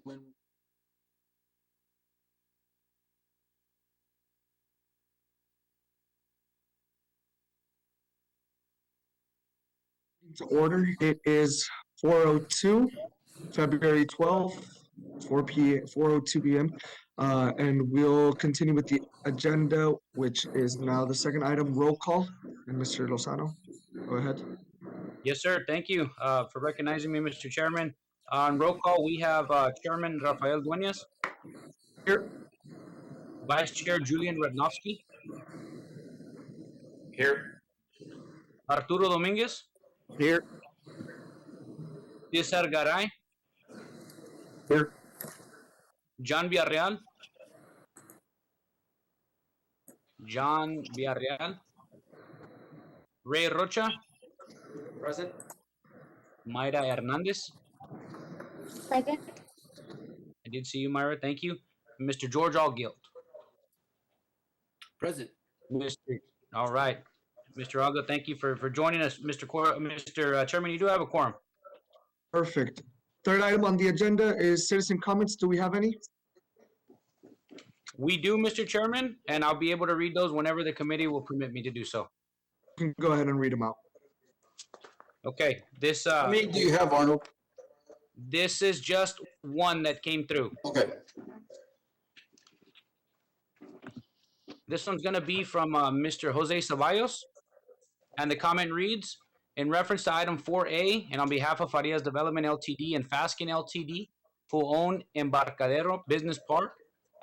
To order, it is 4:02, February 12th, 4:02 p.m. And we'll continue with the agenda, which is now the second item, roll call. And Mr. Lozano, go ahead. Yes, sir. Thank you for recognizing me, Mr. Chairman. On roll call, we have Chairman Rafael Dueñas. Here. Vice Chair Julian Radnofsky. Here. Arturo Dominguez. Here. Cesar Garay. Here. John Villarreal. John Villarreal. Ray Rocha. Present. Mayra Hernandez. Present. I did see you, Myra. Thank you. Mr. George Allgilt. Present. All right. Mr. Allgilt, thank you for joining us. Mr. Chairman, you do have a quorum. Perfect. Third item on the agenda is citizen comments. Do we have any? We do, Mr. Chairman, and I'll be able to read those whenever the committee will permit me to do so. You can go ahead and read them out. Okay. This How many do you have, Arnold? This is just one that came through. Okay. This one's going to be from Mr. Jose Cevallos, and the comment reads, in reference to item 4A, and on behalf of Farias Development LTD and Faskin LTD, who own Embarcadero Business Park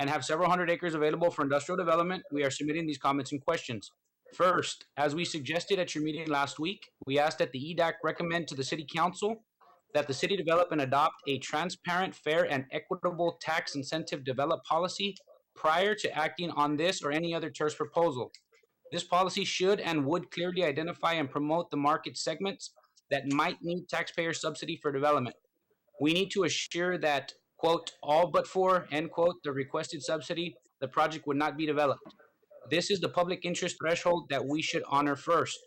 and have several hundred acres available for industrial development, we are submitting these comments and questions. First, as we suggested at your meeting last week, we asked that the EDAC recommend to the City Council that the city develop and adopt a transparent, fair, and equitable tax incentive develop policy prior to acting on this or any other TERS proposal. This policy should and would clearly identify and promote the market segments that might need taxpayer subsidy for development. We need to assure that, quote, all but for, end quote, the requested subsidy, the project would not be developed. This is the public interest threshold that we should honor first.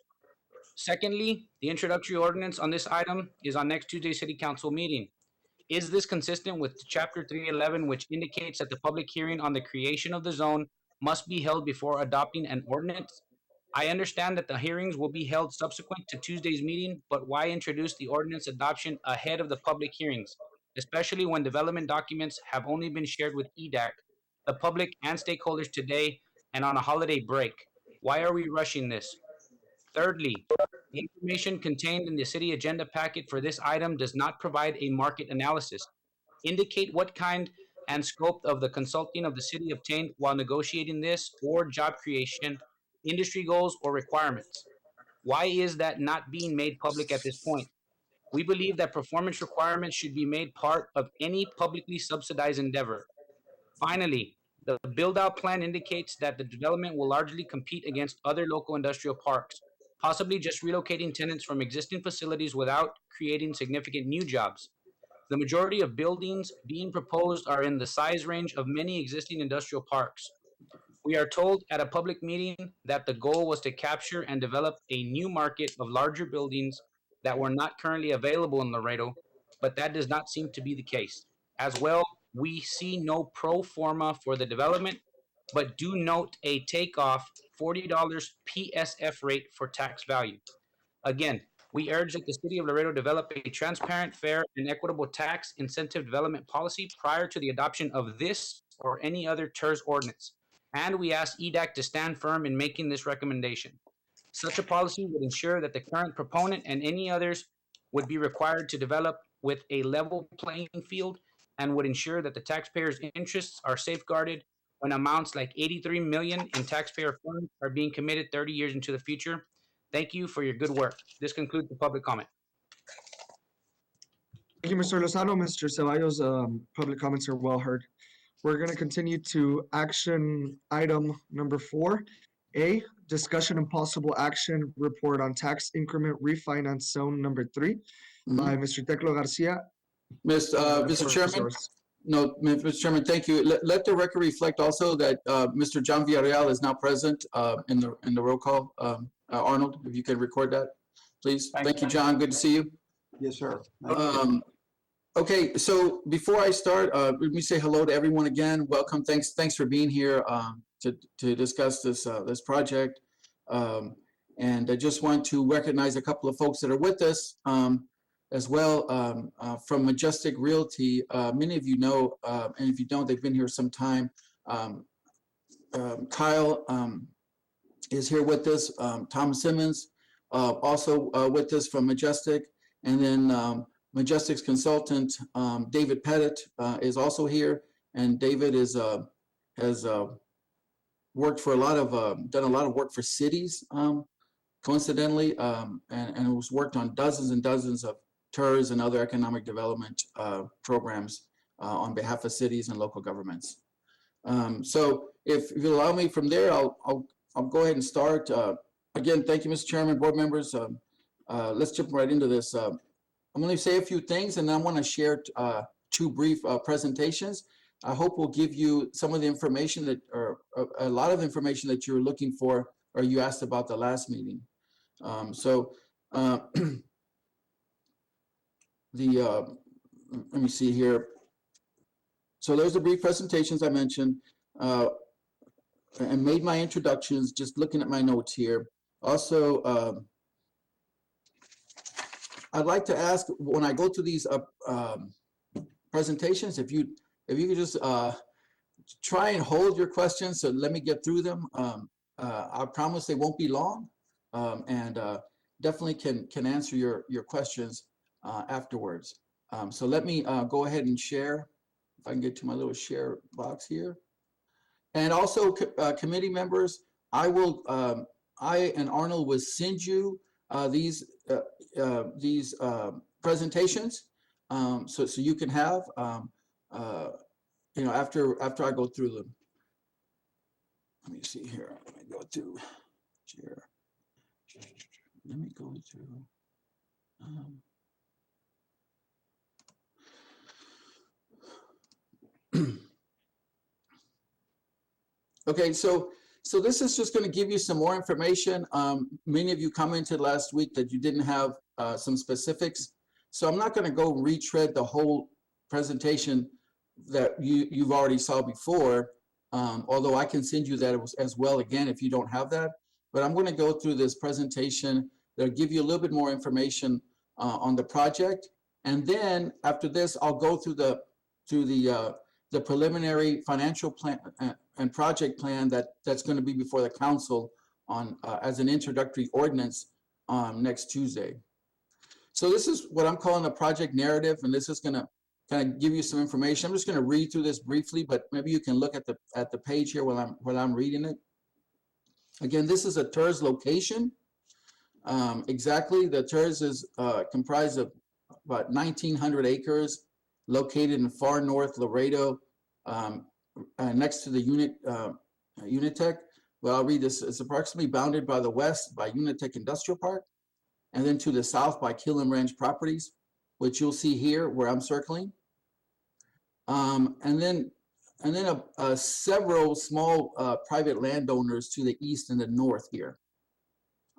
Secondly, the introductory ordinance on this item is on next Tuesday's City Council meeting. Is this consistent with Chapter 311, which indicates that the public hearing on the creation of the zone must be held before adopting an ordinance? I understand that the hearings will be held subsequent to Tuesday's meeting, but why introduce the ordinance adoption ahead of the public hearings, especially when development documents have only been shared with EDAC, the public, and stakeholders today and on a holiday break? Why are we rushing this? Thirdly, the information contained in the city agenda packet for this item does not provide a market analysis, indicate what kind and scope of the consulting of the city obtained while negotiating this, or job creation, industry goals, or requirements. Why is that not being made public at this point? We believe that performance requirements should be made part of any publicly subsidized endeavor. Finally, the build-out plan indicates that the development will largely compete against other local industrial parks, possibly just relocating tenants from existing facilities without creating significant new jobs. The majority of buildings being proposed are in the size range of many existing industrial parks. We are told at a public meeting that the goal was to capture and develop a new market of larger buildings that were not currently available in Laredo, but that does not seem to be the case. As well, we see no pro forma for the development, but do note a takeoff $40 PSF rate for tax value. Again, we urge that the City of Laredo develop a transparent, fair, and equitable tax incentive development policy prior to the adoption of this or any other TERS ordinance. And we ask EDAC to stand firm in making this recommendation. Such a policy would ensure that the current proponent and any others would be required to develop with a level playing field and would ensure that the taxpayers' interests are safeguarded when amounts like $83 million in taxpayer funds are being committed 30 years into the future. Thank you for your good work. This concludes the public comment. Thank you, Mr. Lozano. Mr. Cevallos, public comments are well heard. We're going to continue to action item number 4A, discussion and possible action report on tax increment refinance zone number 3 by Mr. Teclo Garcia. Mr. Chairman. No, Mr. Chairman, thank you. Let the record reflect also that Mr. John Villarreal is now present in the roll call. Arnold, if you could record that, please. Thank you, John. Good to see you. Yes, sir. Okay, so before I start, let me say hello to everyone again. Welcome. Thanks for being here to discuss this project. And I just want to recognize a couple of folks that are with us as well from Majestic Realty. Many of you know, and if you don't, they've been here some time. Kyle is here with us. Tom Simmons also with us from Majestic, and then Majestic's consultant, David Pettit, is also here, and David has worked for done a lot of work for cities, coincidentally, and has worked on dozens and dozens of TERS and other economic development programs on behalf of cities and local governments. So if you allow me from there, I'll go ahead and start. Again, thank you, Mr. Chairman, board members. Let's jump right into this. I'm going to say a few things, and then I want to share two brief presentations. I hope we'll give you some of the information that, or a lot of information that you were looking for, or you asked about the last meeting. Let me see here. So there's the brief presentations I mentioned, and made my introductions, just looking at my notes here. Also, I'd like to ask, when I go to these presentations, if you could just try and hold your questions, so let me get through them. I promise they won't be long, and definitely can answer your questions afterwards. So let me go ahead and share, if I can get to my little share box here. And also, committee members, I and Arnold will send you these presentations, so you can have, after I go through them. Let me see here. Let me go to share. Let me go to. Okay, so this is just going to give you some more information. Many of you commented last week that you didn't have some specifics. So I'm not going to go retread the whole presentation that you've already saw before, although I can send you that as well again if you don't have that. But I'm going to go through this presentation that'll give you a little bit more information on the project. And then after this, I'll go through the preliminary financial plan and project plan that's going to be before the council on as an introductory ordinance next Tuesday. So this is what I'm calling a project narrative, and this is going to kind of give you some information. I'm just going to read through this briefly, but maybe you can look at the page here while I'm reading it. Again, this is a TERS location. Exactly, the TERS is comprised of about 1,900 acres, located in far north Laredo, next to the Unitech. Well, I'll read this. It's approximately bounded by the west by Unitech Industrial Park, and then to the south by Killam Ranch Properties, which you'll see here where I'm circling. And then several small private landowners to the east and the north here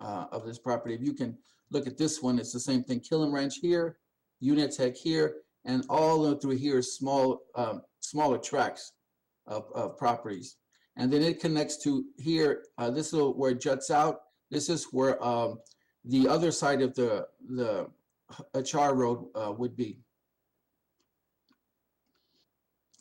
of this property. If you can look at this one, it's the same thing. Killam Ranch here, Unitech here, and all through here smaller tracts of properties. And then it connects to here, this is where it juts out. This is where the other side of the Achar Road would be.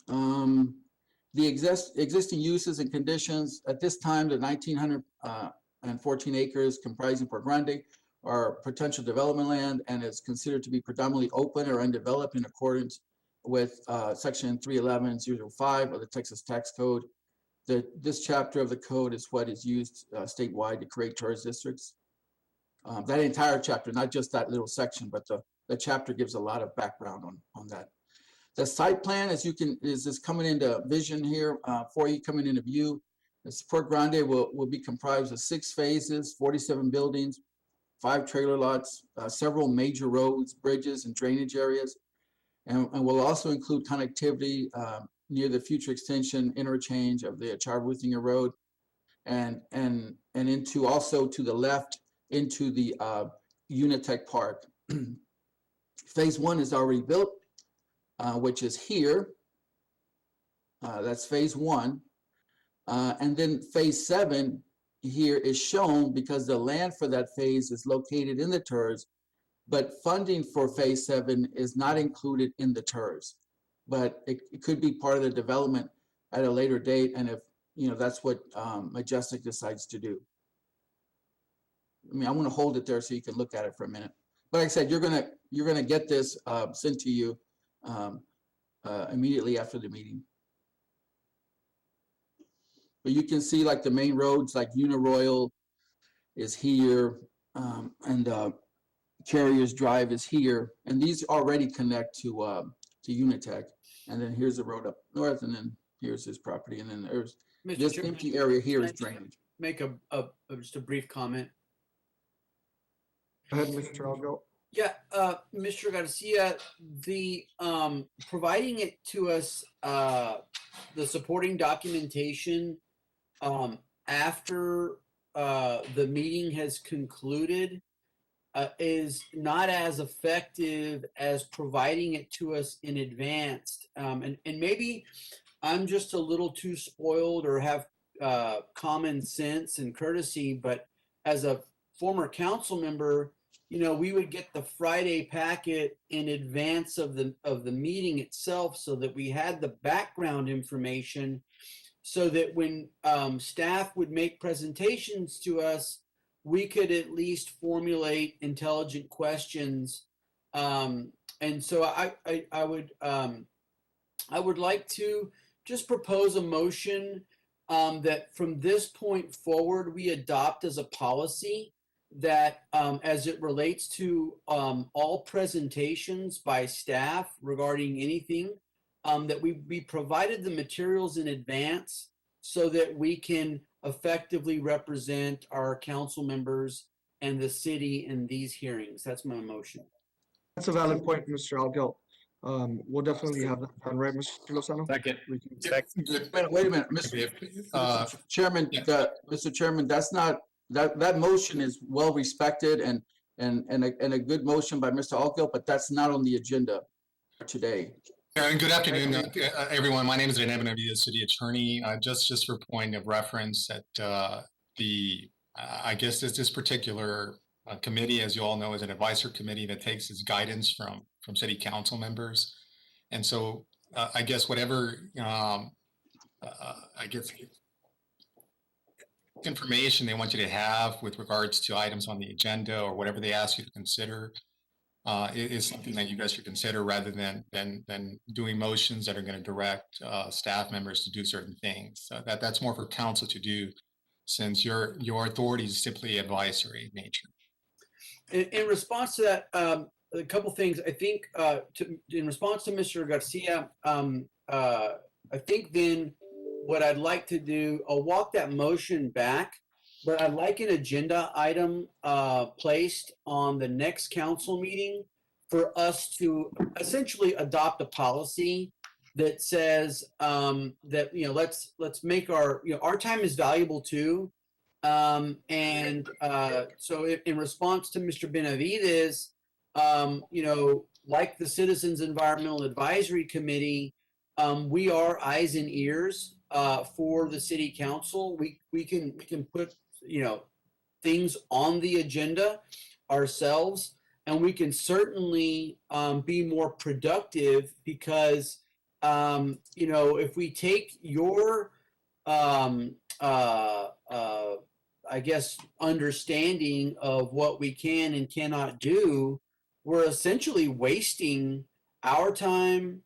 The existing uses and conditions at this time, the 1,914 acres comprising Port Grande are potential development land, and is considered to be predominantly open or undeveloped in accordance with section 311.005 of the Texas Tax Code. This chapter of the code is what is used statewide to create tourist districts. That entire chapter, not just that little section, but the chapter gives a lot of background on that. The site plan, as you can, is coming into vision here for you, coming into view. This Port Grande will be comprised of 6 phases, 47 buildings, 5 trailer lots, several major roads, bridges, and drainage areas, and will also include connectivity near the future extension interchange of the Achar-Ruthinger Road, and into also to the left into the Unitech Park. Phase 1 is already built. which is here. That's phase 1. And then phase 7 here is shown because the land for that phase is located in the TERS, but funding for phase 7 is not included in the TERS. But it could be part of the development at a later date, and if that's what Majestic decides to do. I mean, I want to hold it there so you can look at it for a minute. But like I said, you're gonna get this sent to you immediately after the meeting. But you can see like the main roads, like Uniroyal is here, and Carriers Drive is here, and these already connect to Unitech. And then here's the road up north, and then here's his property, and then there's this empty area here is drainage. Make just a brief comment. Go ahead, Mr. Algo. Yeah, Mr. Garcia, the providing it to us, the supporting documentation after the meeting has concluded is not as effective as providing it to us in advance. And maybe I'm just a little too spoiled or have common sense and courtesy, but as a former council member, we would get the Friday packet in advance of the meeting itself, so that we had the background information, so that when staff would make presentations to us, we could at least formulate intelligent questions. And so I would like to just propose a motion that from this point forward, we adopt as a policy that as it relates to all presentations by staff regarding anything, that we be provided the materials in advance so that we can effectively represent our council members and the city in these hearings. That's my motion. That's a valid point, Mr. Algo. We'll definitely have that done, right, Mr. Lozano? Second. Wait a minute, Mr. Chairman. Mr. Chairman, that's not that motion is well respected and a good motion by Mr. Algo, but that's not on the agenda today. And good afternoon, everyone. My name is René Benavides, City Attorney. Just for point of reference, that I guess this particular committee, as you all know, is an advisory committee that takes its guidance from city council members, and so I guess whatever information they want you to have with regards to items on the agenda or whatever they ask you to consider is something that you guys should consider, rather than doing motions that are going to direct staff members to do certain things. That's more for council to do, since your authority is simply advisory in nature. In response to that, a couple things. I think in response to Mr. Garcia, I think then what I'd like to do, I'll walk that motion back, but I'd like an agenda item placed on the next council meeting for us to essentially adopt a policy that says that let's make our time is valuable too, and so in response to Mr. Benavides, like the Citizens Environmental Advisory Committee, we are eyes and ears for the city council. We can put things on the agenda ourselves, and we can certainly be more productive, because if we take your I guess understanding of what we can and cannot do, we're essentially wasting our time,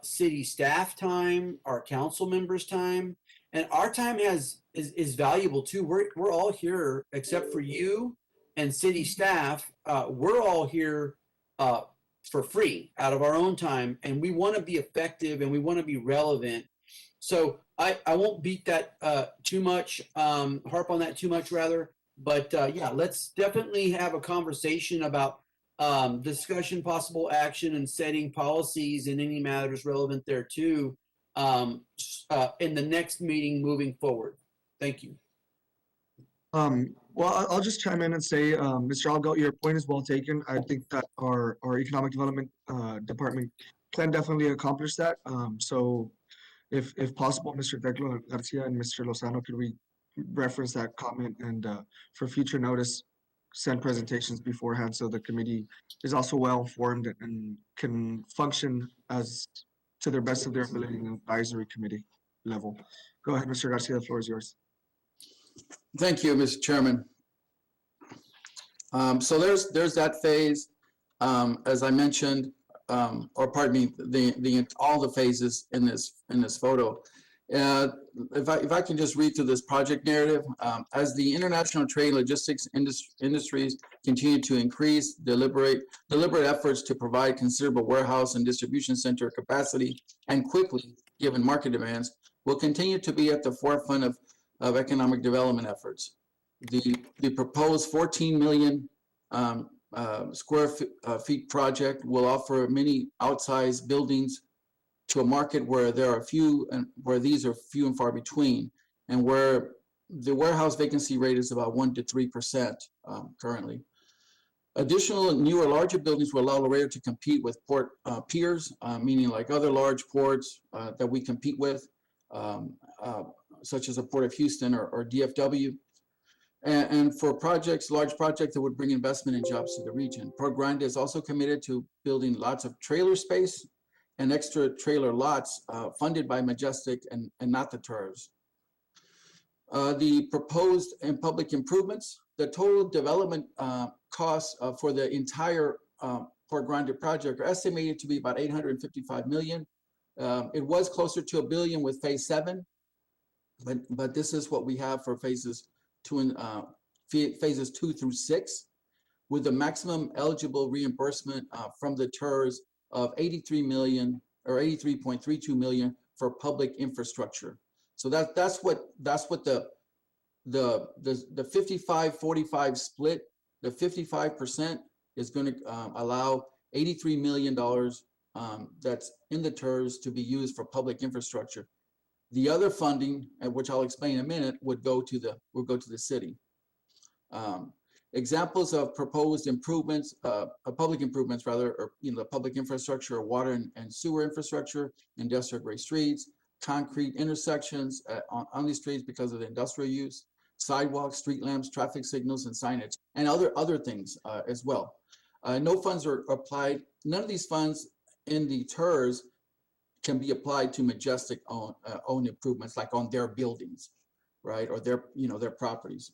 city staff time, our council members' time, and our time is valuable too. We're all here, except for you and city staff. We're all here for free out of our own time, and we want to be effective and we want to be relevant. So I won't beat that too much, harp on that too much rather, but yeah, let's definitely have a conversation about discussion, possible action, and setting policies and any matters relevant there too in the next meeting moving forward. Thank you. Well, I'll just chime in and say, Mr. Algo, your point is well taken. I think that our economic development department can definitely accomplish that. So if possible, Mr. Teclo Garcia and Mr. Lozano, could we reference that comment and for future notice, send presentations beforehand so the committee is also well informed and can function as to their best of their ability in the advisory committee level. Go ahead, Mr. Garcia, the floor is yours. Thank you, Mr. Chairman. So there's that phase, as I mentioned, or pardon me, all the phases in this photo. If I can just read through this project narrative, as the international trade logistics industries continue to increase, deliberate efforts to provide considerable warehouse and distribution center capacity and quickly, given market demands, will continue to be at the forefront of economic development efforts. The proposed 14 million square feet project will offer many outsized buildings to a market where there are few and where these are few and far between, and where the warehouse vacancy rate is about 1 to 3% currently. Additional newer, larger buildings will allow Laredo to compete with port peers, meaning like other large ports that we compete with, such as the Port of Houston or DFW. And for projects, large projects that would bring investment and jobs to the region. Port Grande is also committed to building lots of trailer space and extra trailer lots funded by Majestic and not the TERS. The proposed and public improvements, the total development costs for the entire Port Grande project are estimated to be about 855 million. It was closer to $1 billion with phase 7, but this is what we have for phases 2 through 6, with the maximum eligible reimbursement from the TERS of 83 million or 83.32 million for public infrastructure. So that's what the 55-45 split, the 55% is going to allow $83 million that's in the TERS to be used for public infrastructure. The other funding, which I'll explain in a minute, would go to the city. Examples of proposed improvements, public improvements rather, or public infrastructure, water and sewer infrastructure, industrial grade streets, concrete intersections on these streets because of the industrial use, sidewalks, street lamps, traffic signals, and signage, and other things as well. No funds are applied. None of these funds in the TERS can be applied to Majestic own improvements, like on their buildings, right, or their properties.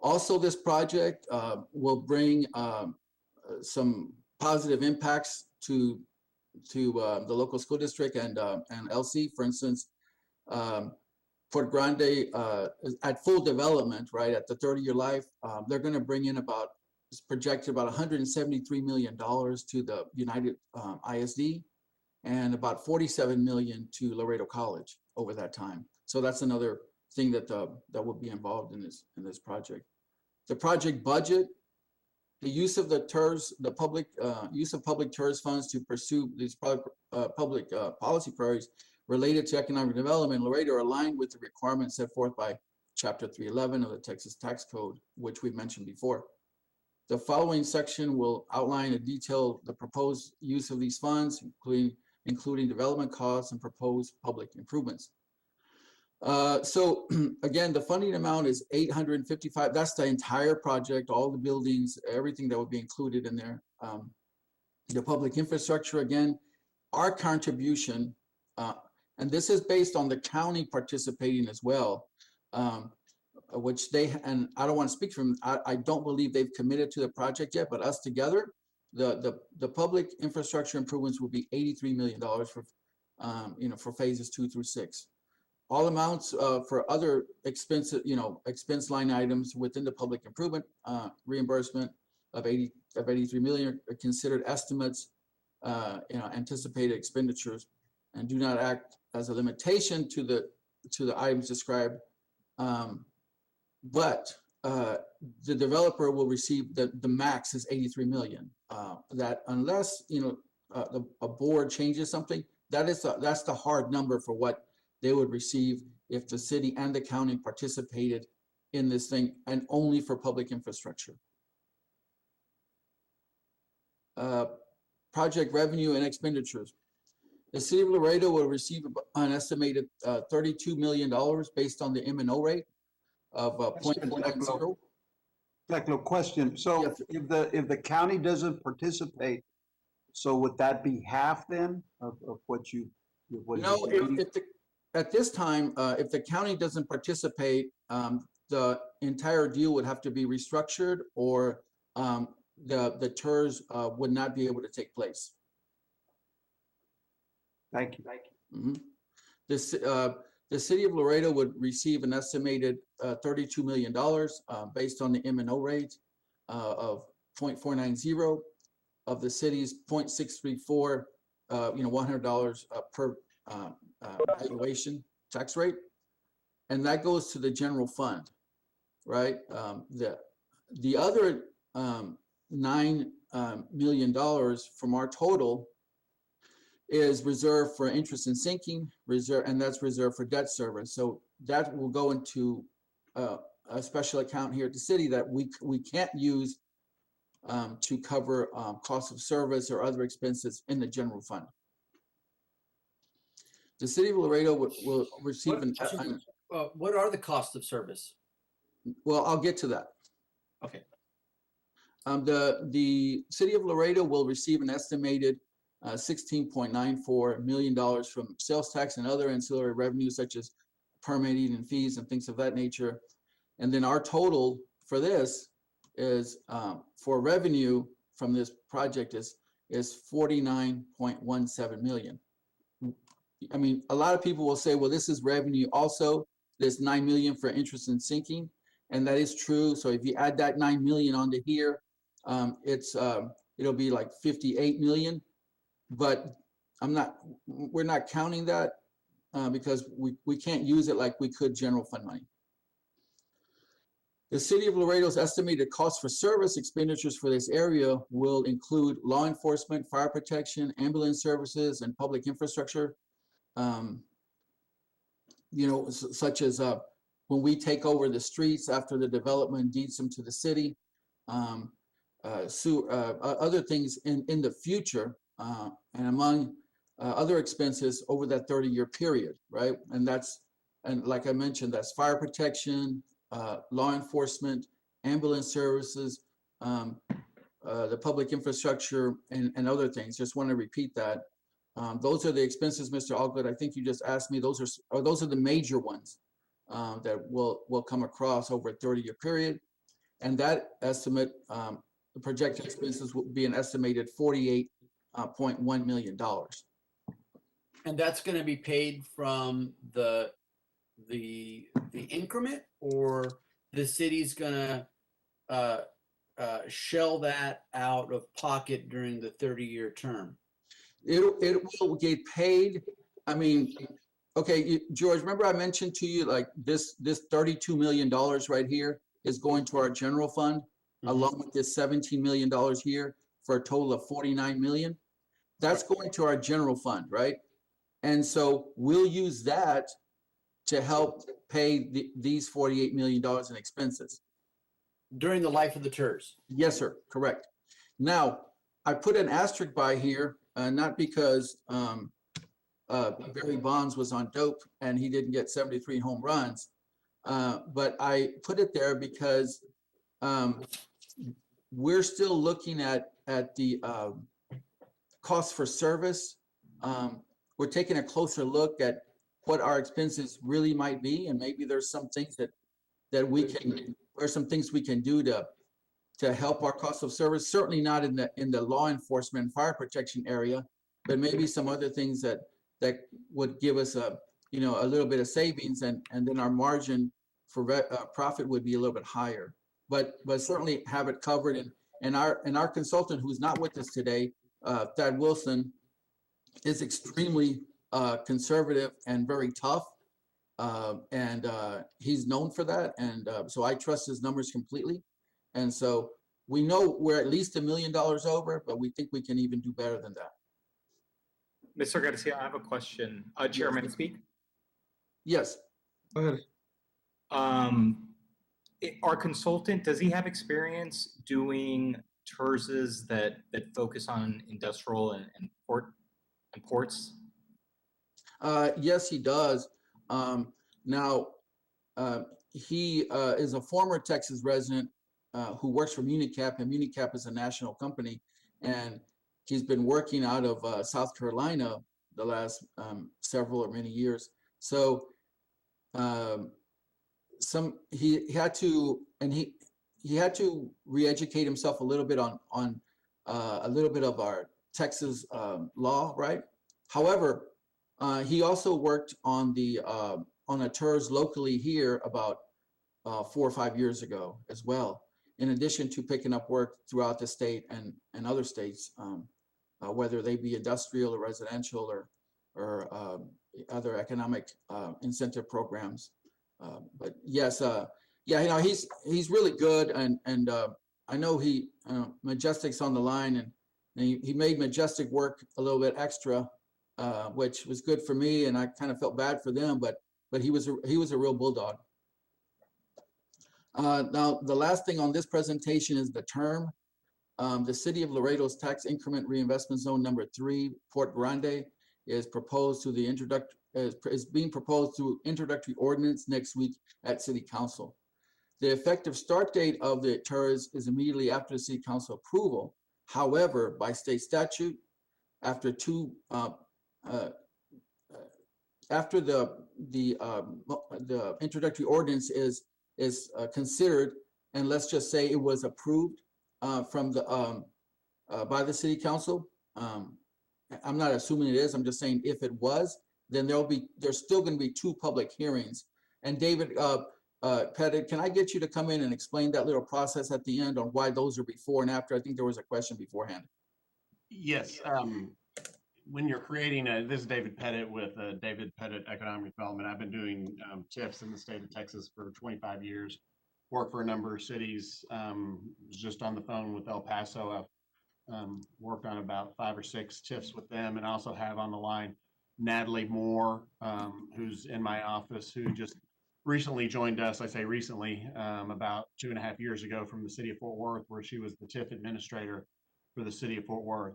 Also, this project will bring some positive impacts to the local school district and LC. For instance, Port Grande is at full development, right, at the 30-year life, they're going to bring in it's projected about $173 million to the United ISD and about $47 million to Laredo College over that time. So that's another thing that will be involved in this project. The project budget, the use of the TERS, the public use of public TERS funds to pursue these public policy priorities related to economic development in Laredo are aligned with the requirements set forth by Chapter 311 of the Texas Tax Code, which we mentioned before. The following section will outline in detail the proposed use of these funds, including development costs and proposed public improvements. So again, the funding amount is 855. That's the entire project, all the buildings, everything that would be included in there. The public infrastructure, again, our contribution, and this is based on the county participating as well, which and I don't want to speak for them. I don't believe they've committed to the project yet, but us together, the public infrastructure improvements will be $83 million for phases 2 through 6. All amounts for other expense line items within the public improvement reimbursement of 83 million are considered estimates, anticipated expenditures, and do not act as a limitation to the items described. But the developer will receive the max is 83 million. That unless a board changes something, that's the hard number for what they would receive if the city and the county participated in this thing, and only for public infrastructure. project revenue and expenditures. The city of Laredo will receive an estimated $32 million based on the M&O rate of Mr. 0.490. Declo, question. So Yes, sir. if the county doesn't participate, so would that be half then of what you? what No, you're needing? at this time, if the county doesn't participate, the entire deal would have to be restructured, or the TERS would not be able to take place. Thank you. Mhm. The city of Laredo would receive an estimated $32 million based on the M&O rate of 0.490 of the city's 0.634, $100 per valuation tax rate. And that goes to the general fund, right? The other $9 million from our total is reserved for interest and sinking reserve, and that's reserved for debt service. So that will go into a special account here at the city that we can't use to cover cost of service or other expenses in the general fund. The city of Laredo will receive What are the costs of service? well, I'll get to that. Okay. The city of Laredo will receive an estimated $16.94 million from sales tax and other ancillary revenues such as permitting and fees and things of that nature. And then our total for this is for revenue from this project is 49.17 million. I mean, a lot of people will say, well, this is revenue also. There's 9 million for interest and sinking, and that is true. So if you add that 9 million onto here, it'll be like 58 million. But we're not counting that because we can't use it like we could general fund money. The city of Laredo's estimated cost for service expenditures for this area will include law enforcement, fire protection, ambulance services, and public infrastructure. Such as when we take over the streets after the development deeds them to the city, other things in the future, and among other expenses over that 30-year period, right? And like I mentioned, that's fire protection, law enforcement, ambulance services, the public infrastructure, and other things. Just want to repeat that. Those are the expenses, Mr. Allgood. I think you just asked me. Those are the major ones that will come across over a 30-year period. And that estimate, the projected expenses will be an estimated $48.1 million. And that's going to be paid from the increment, or the city's going to shell that out of pocket during the 30-year term? It will get paid. I mean, okay, George, remember I mentioned to you like this $32 million right here is going to our general fund, along with this $17 million here for a total of $49 million. That's going to our general fund, right? And so we'll use that to help pay these $48 million in expenses. During the life of the TERS? Yes, sir, correct. Now, I put an asterisk by here, not because Barry Bonds was on dope and he didn't get 73 home runs, but I put it there because we're still looking at the cost for service. We're taking a closer look at what our expenses really might be, and maybe there's some things that we can, or some things we can do to help our cost of service. Certainly not in the law enforcement and fire protection area, but maybe some other things that would give us a little bit of savings, and then our margin for profit would be a little bit higher. But certainly have it covered. And our consultant, who's not with us today, Thad Wilson, is extremely conservative and very tough, and he's known for that. And so I trust his numbers completely. And so we know we're at least $1 million over, but we think we can even do better than that. Mr. Garcia, I have a question. Chairman, Yes. speak. Yes. Go ahead. Our consultant, does he have experience doing TERSs that focus on industrial and ports? Yes, he does. Now, he is a former Texas resident who works for Municap, and Municap is a national company, and he's been working out of South Carolina the last several or many years. So he had to, and he had to re-educate himself a little bit on a little bit of our Texas law, right? However, he also worked on a TERS locally here about 4 or 5 years ago as well, in addition to picking up work throughout the state and other states, whether they be industrial or residential or other economic incentive programs. But yes, yeah, you know, he's really good, and I know Majestic's on the line, and he made Majestic work a little bit extra, which was good for me, and I kind of felt bad for them, but he was a real bulldog. Now, the last thing on this presentation is the term. The City of Laredo's Tax Increment Reinvestment Zone number 3, Port Grande, is proposed to the is being proposed through introductory ordinance next week at City Council. The effective start date of the TERS is immediately after the City Council approval. However, by state statute, after the introductory ordinance is considered, and let's just say it was approved from by the City Council. I'm not assuming it is. I'm just saying if it was, then there's still going to be 2 public hearings. And David Pettit, can I get you to come in and explain that little process at the end on why those are before and after? I think there was a question beforehand. Yes. When you're creating this is David Pettit with David Pettit Economic Development. I've been doing TIFs in the state of Texas for 25 years. Worked for a number of cities. Was just on the phone with El Paso. I've worked on about 5 or 6 TIFs with them, and also have on the line Natalie Moore, who's in my office, who just recently joined us. I say recently, about 2.5 years ago from the city of Fort Worth, where she was the TIF administrator for the city of Fort Worth.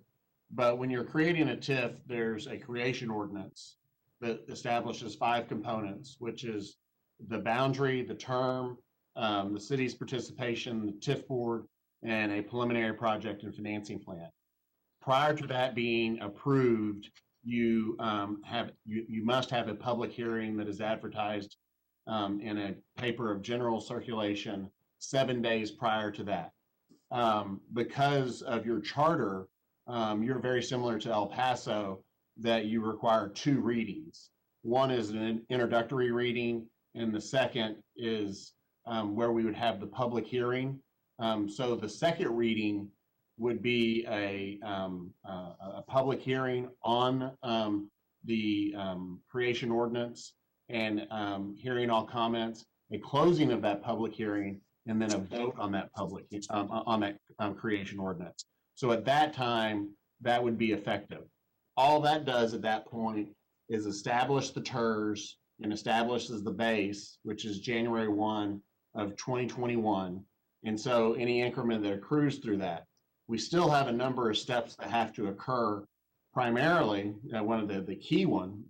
But when you're creating a TIF, there's a creation ordinance that establishes 5 components, which is the boundary, the term, the city's participation, the TIF board, and a preliminary project and financing plan. Prior to that being approved, you must have a public hearing that is advertised in a paper of general circulation 7 days prior to that. Because of your charter, you're very similar to El Paso, that you require 2 readings. One is an introductory reading, and the second is where we would have the public hearing. So the second reading would be a public hearing on the creation ordinance, and hearing all comments, a closing of that public hearing, and then a vote on that creation ordinance. So at that time, that would be effective. All that does at that point is establish the TERS and establishes the base, which is January 1 of 2021. And so any increment that accrues through that, we still have a number of steps that have to occur. Primarily, one of the key one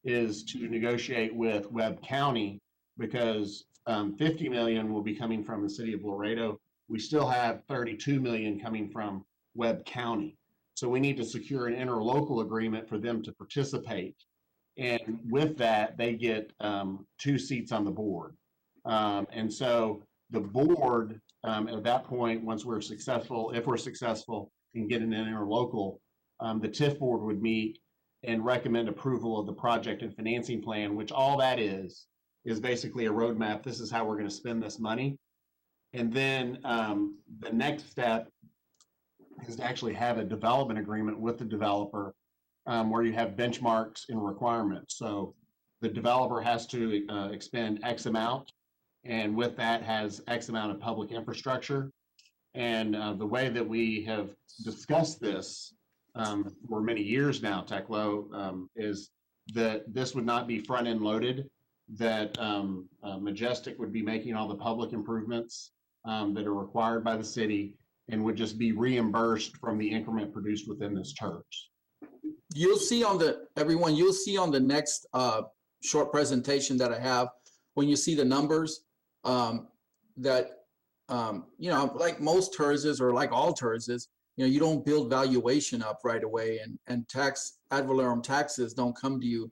is to negotiate with Webb County, because 50 million will be coming from the city of Laredo. We still have 32 million coming from Webb County. So we need to secure an interlocal agreement for them to participate. And with that, they get 2 seats on the board. And so the board, at that point, once we're successful, if we're successful in getting an interlocal, the TIF board would meet and recommend approval of the project and financing plan, which all that is basically a roadmap. This is how we're going to spend this money. And then the next step is to actually have a development agreement with the developer, where you have benchmarks and requirements. So the developer has to expend X amount, and with that has X amount of public infrastructure. And the way that we have discussed this for many years now, Teklo, is that this would not be front-end loaded, that Majestic would be making all the public improvements that are required by the city, and would just be reimbursed from the increment produced within this TERS. You'll see on the, everyone, you'll see on the next short presentation that I have, when you see the numbers, that, you know, like most TERSs or like all TERSs, you know, you don't build valuation up right away, and tax, ad valorem taxes don't come to you,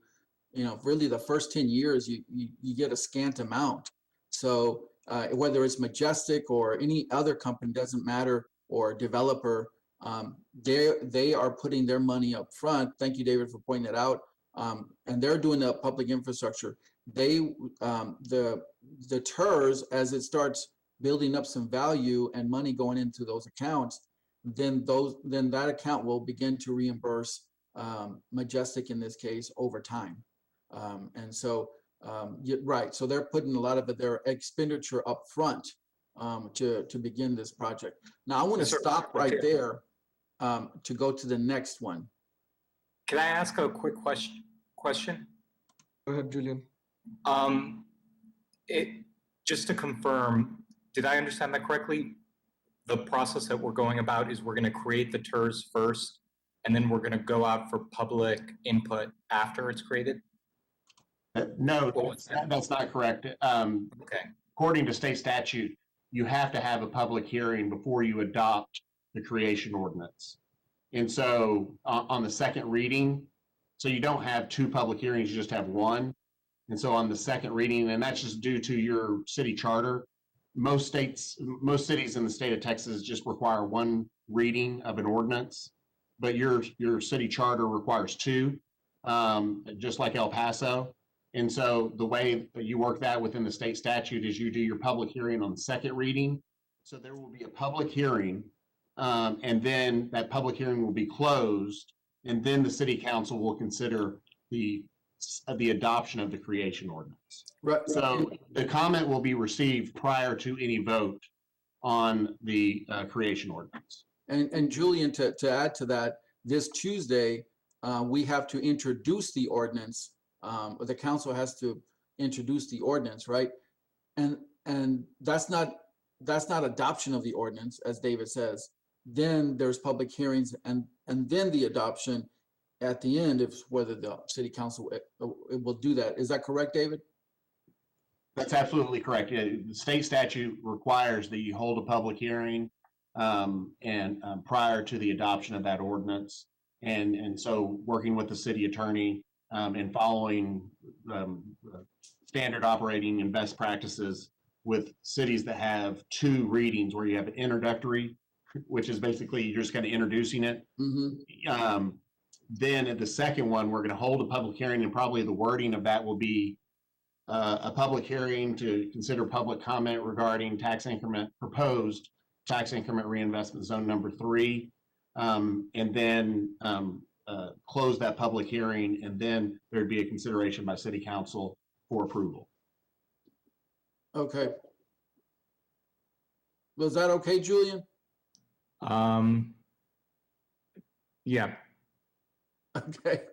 you know, really the first 10 years, you get a scant amount. So whether it's Majestic or any other company, doesn't matter, or developer, they are putting their money up front. Thank you, David, for pointing that out. And they're doing the public infrastructure. They, the TERS, as it starts building up some value and money going into those accounts, then that account will begin to reimburse Majestic in this case over time. And so, right, so they're putting a lot of their expenditure up front to begin this project. Now I want to stop right there to go to the next one. Can I ask a quick question? Go ahead, Julian. Just to confirm, did I understand that correctly? The process that we're going about is we're going to create the TERS first, and then we're going to go out for public input after it's created? No, that's not correct. Okay. According to state statute, you have to have a public hearing before you adopt the creation ordinance. And so on the second reading, so you don't have two public hearings, you just have one. And so on the second reading, and that's just due to your city charter, most cities in the state of Texas just require one reading of an ordinance, but your city charter requires two, just like El Paso. And so the way that you work that within the state statute is you do your public hearing on the second reading. So there will be a public hearing, and then that public hearing will be closed, and then the city council will consider the adoption of the creation ordinance. Right. So the comment will be received prior to any vote on the creation ordinance. And Julian, to add to that, this Tuesday, we have to introduce the ordinance. The council has to introduce the ordinance, right? And that's not adoption of the ordinance, as David says. Then there's public hearings, and then the adoption at the end, if whether the city council will do that. Is that correct, David? That's absolutely correct. Yeah, the state statute requires that you hold a public hearing and prior to the adoption of that ordinance. And so working with the city attorney and following standard operating and best practices with cities that have two readings, where you have an introductory, which is basically you're just kind of introducing it. Mm-hmm. Then at the second one, we're going to hold a public hearing, and probably the wording of that will be a public hearing to consider public comment regarding proposed tax increment reinvestment zone number 3, and then close that public hearing, and then there'd be a consideration by city council for approval. Okay. Was that okay, Julian? Yeah. Okay.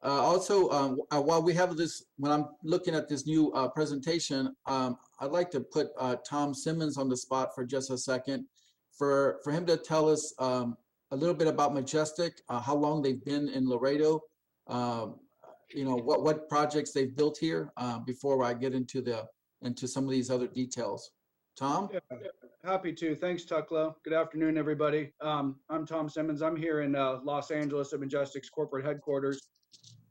Also, while we have this, when I'm looking at this new presentation, I'd like to put Tom Simmons on the spot for just a second, for him to tell us a little bit about Majestic, how long they've been in Laredo, you know, what projects they've built here, before I get into some of these other details. Tom? Yeah, happy to. Thanks, Tucklow. Good afternoon, everybody. I'm Tom Simmons. I'm here in Los Angeles at Majestic's corporate headquarters.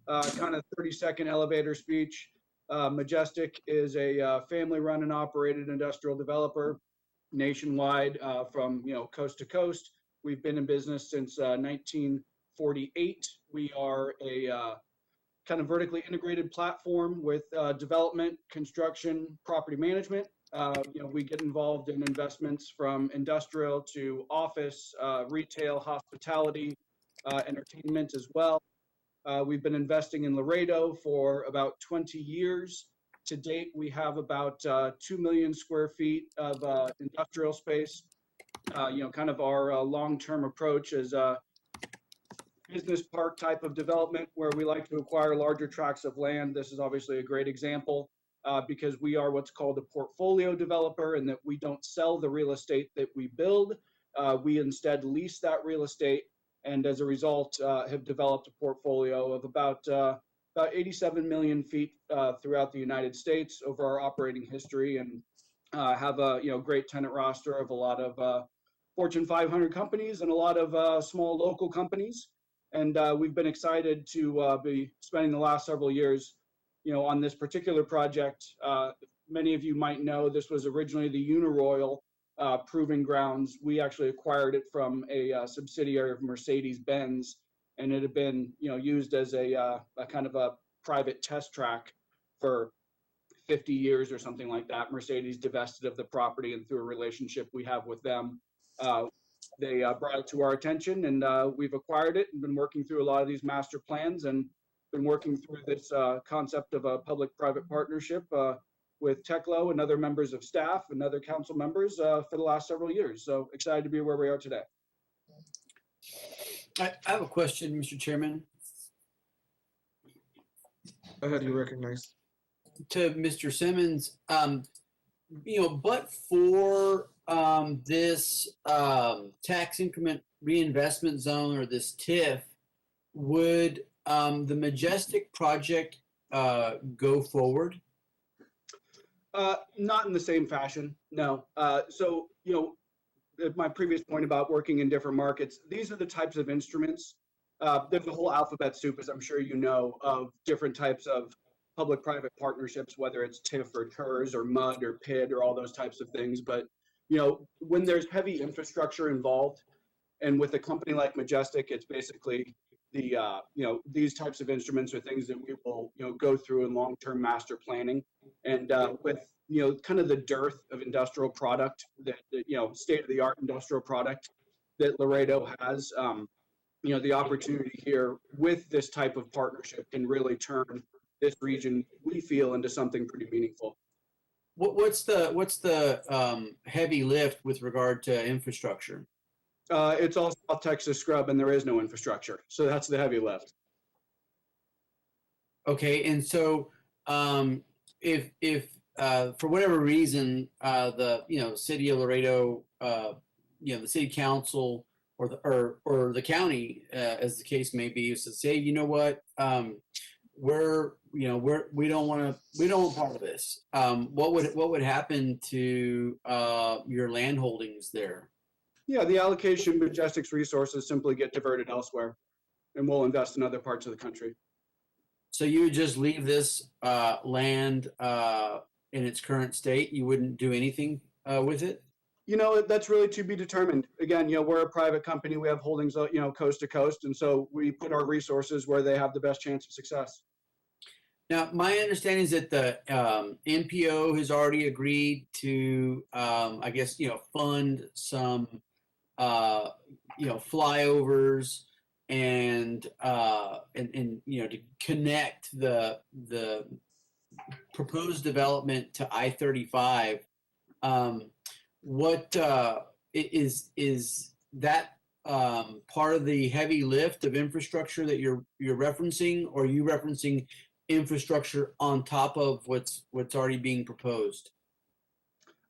Kind of 30-second elevator speech. Majestic is a family-run and operated industrial developer nationwide, from coast to coast. We've been in business since 1948. We are a kind of vertically integrated platform with development, construction, property management. We get involved in investments from industrial to office, retail, hospitality, entertainment as well. We've been investing in Laredo for about 20 years. To date, we have about 2 million square feet of industrial space. Kind of our long-term approach is a business park type of development where we like to acquire larger tracts of land. This is obviously a great example. because we are what's called a portfolio developer, and that we don't sell the real estate that we build. We instead lease that real estate, and as a result, have developed a portfolio of about 87 million feet throughout the United States over our operating history, and have a great tenant roster of a lot of Fortune 500 companies and a lot of small local companies. And we've been excited to be spending the last several years, on this particular project. Many of you might know this was originally the Uniroyal Proving Grounds. We actually acquired it from a subsidiary of Mercedes-Benz, and it had been, used as a kind of a private test track for 50 years or something like that. Mercedes divested of the property, and through a relationship we have with them, they brought it to our attention, and we've acquired it and been working through a lot of these master plans, and been working through this concept of a public-private partnership with Teklo and other members of staff and other council members for the last several years. So excited to be where we are today. I have a question, Mr. Chairman, Go ahead, you recognize. to Mr. Simmons. But for this tax increment reinvestment zone, or this TIF, would the Majestic project go forward? Not in the same fashion, no. So, my previous point about working in different markets, these are the types of instruments. There's a whole alphabet soup, as I'm sure you know, of different types of public-private partnerships, whether it's TIF or TERS or MUD or PID or all those types of things. But, when there's heavy infrastructure involved, and with a company like Majestic, it's basically the, these types of instruments are things that we will, go through in long-term master planning. And with, kind of the dearth of industrial product, that state-of-the-art industrial product that Laredo has, the opportunity here with this type of partnership can really turn this region, we feel, into something pretty meaningful. What's the heavy lift with regard to infrastructure? It's all South Texas scrub, and there is no infrastructure, so that's the heavy lift. Okay, and so if for whatever reason the city of Laredo, the city council or the county, as the case may be, is to say, we don't want part of this. What would happen to your land holdings there? Yeah, the allocation of Majestic's resources simply get diverted elsewhere, and we'll invest in other parts of the country. So you would just leave this land in its current state? You wouldn't do anything with it? That's really to be determined. Again, we're a private company. We have holdings, coast to coast, and so we put our resources where they have the best chance of success. Now, my understanding is that the NPO has already agreed to, fund some, flyovers and to connect the proposed development to I-35. What is that part of the heavy lift of infrastructure that you're referencing, or are you referencing infrastructure on top of what's already being proposed?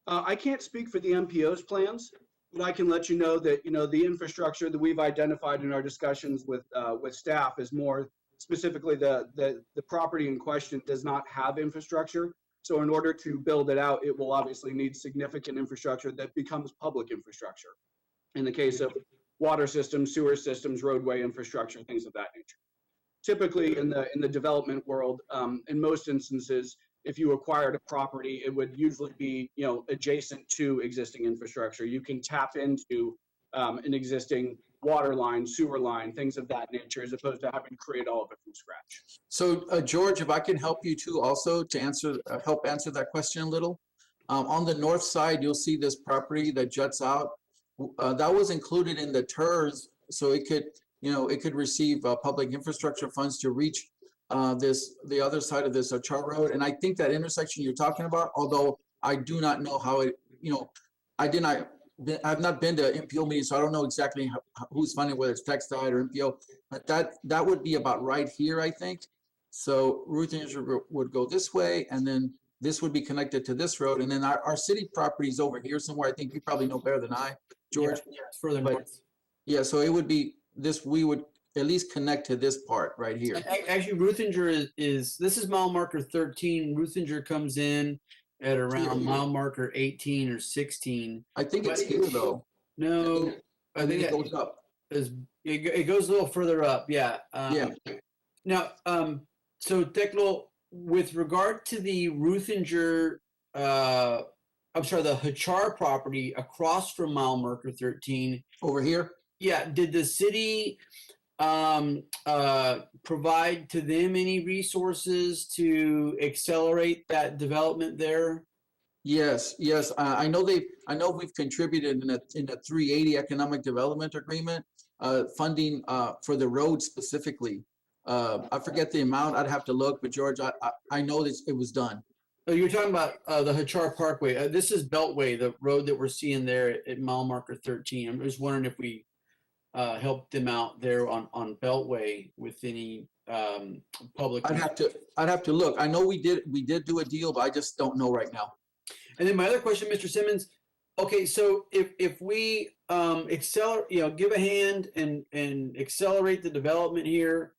I can't speak for the MPO's plans, but I can let you know that the infrastructure that we've identified in our discussions with staff is more specifically the property in question does not have infrastructure. So in order to build it out, it will obviously need significant infrastructure that becomes public infrastructure. In the case of water systems, sewer systems, roadway infrastructure, things of that nature. Typically in the development world, in most instances, if you acquired a property, it would usually be adjacent to existing infrastructure. You can tap into an existing water line, sewer line, things of that nature, as opposed to having to create all of it from scratch. So George, if I can help you too, also to help answer that question a little. On the north side, you'll see this property that juts out. That was included in the TERS, so it could receive public infrastructure funds to reach the other side of this chart road. And I think that intersection you're talking about, although I do not know how it, I've not been to MPO meetings, so I don't know exactly who's funding, whether it's TechSide or MPO, but that would be about right here, I think. So Ruth would go this way, and then this would be connected to this road, and then our city property is over here somewhere. I think you probably know better than I, George. Yeah, it's further But- north. Yeah, so it would be this, we would at least connect to this part right here. Actually, Ruthinger this is mile marker 13. Ruthinger comes in at around mile marker 18 or 16. I think it's here though. No, I think it goes up. it goes a little further up. Yeah. Yeah. Now, so Teklo, with regard to the Ruthinger, I'm sorry, the Hachar property across from mile marker 13. Over here? Yeah. Did the city provide to them any resources to accelerate that development there? Yes, yes. I know we've contributed in a 380 economic development agreement, funding for the road specifically. I forget the amount. I'd have to look, but George, I know that it was done. Oh, you're talking about the Hachar Parkway. This is Beltway, the road that we're seeing there at mile marker 13. I'm just wondering if we helped them out there on Beltway with any public. I'd have to look. I know we did do a deal, but I just don't know right now. And then my other question, Mr. Simmons. Okay, so if we accelerate, give a hand and accelerate the development here.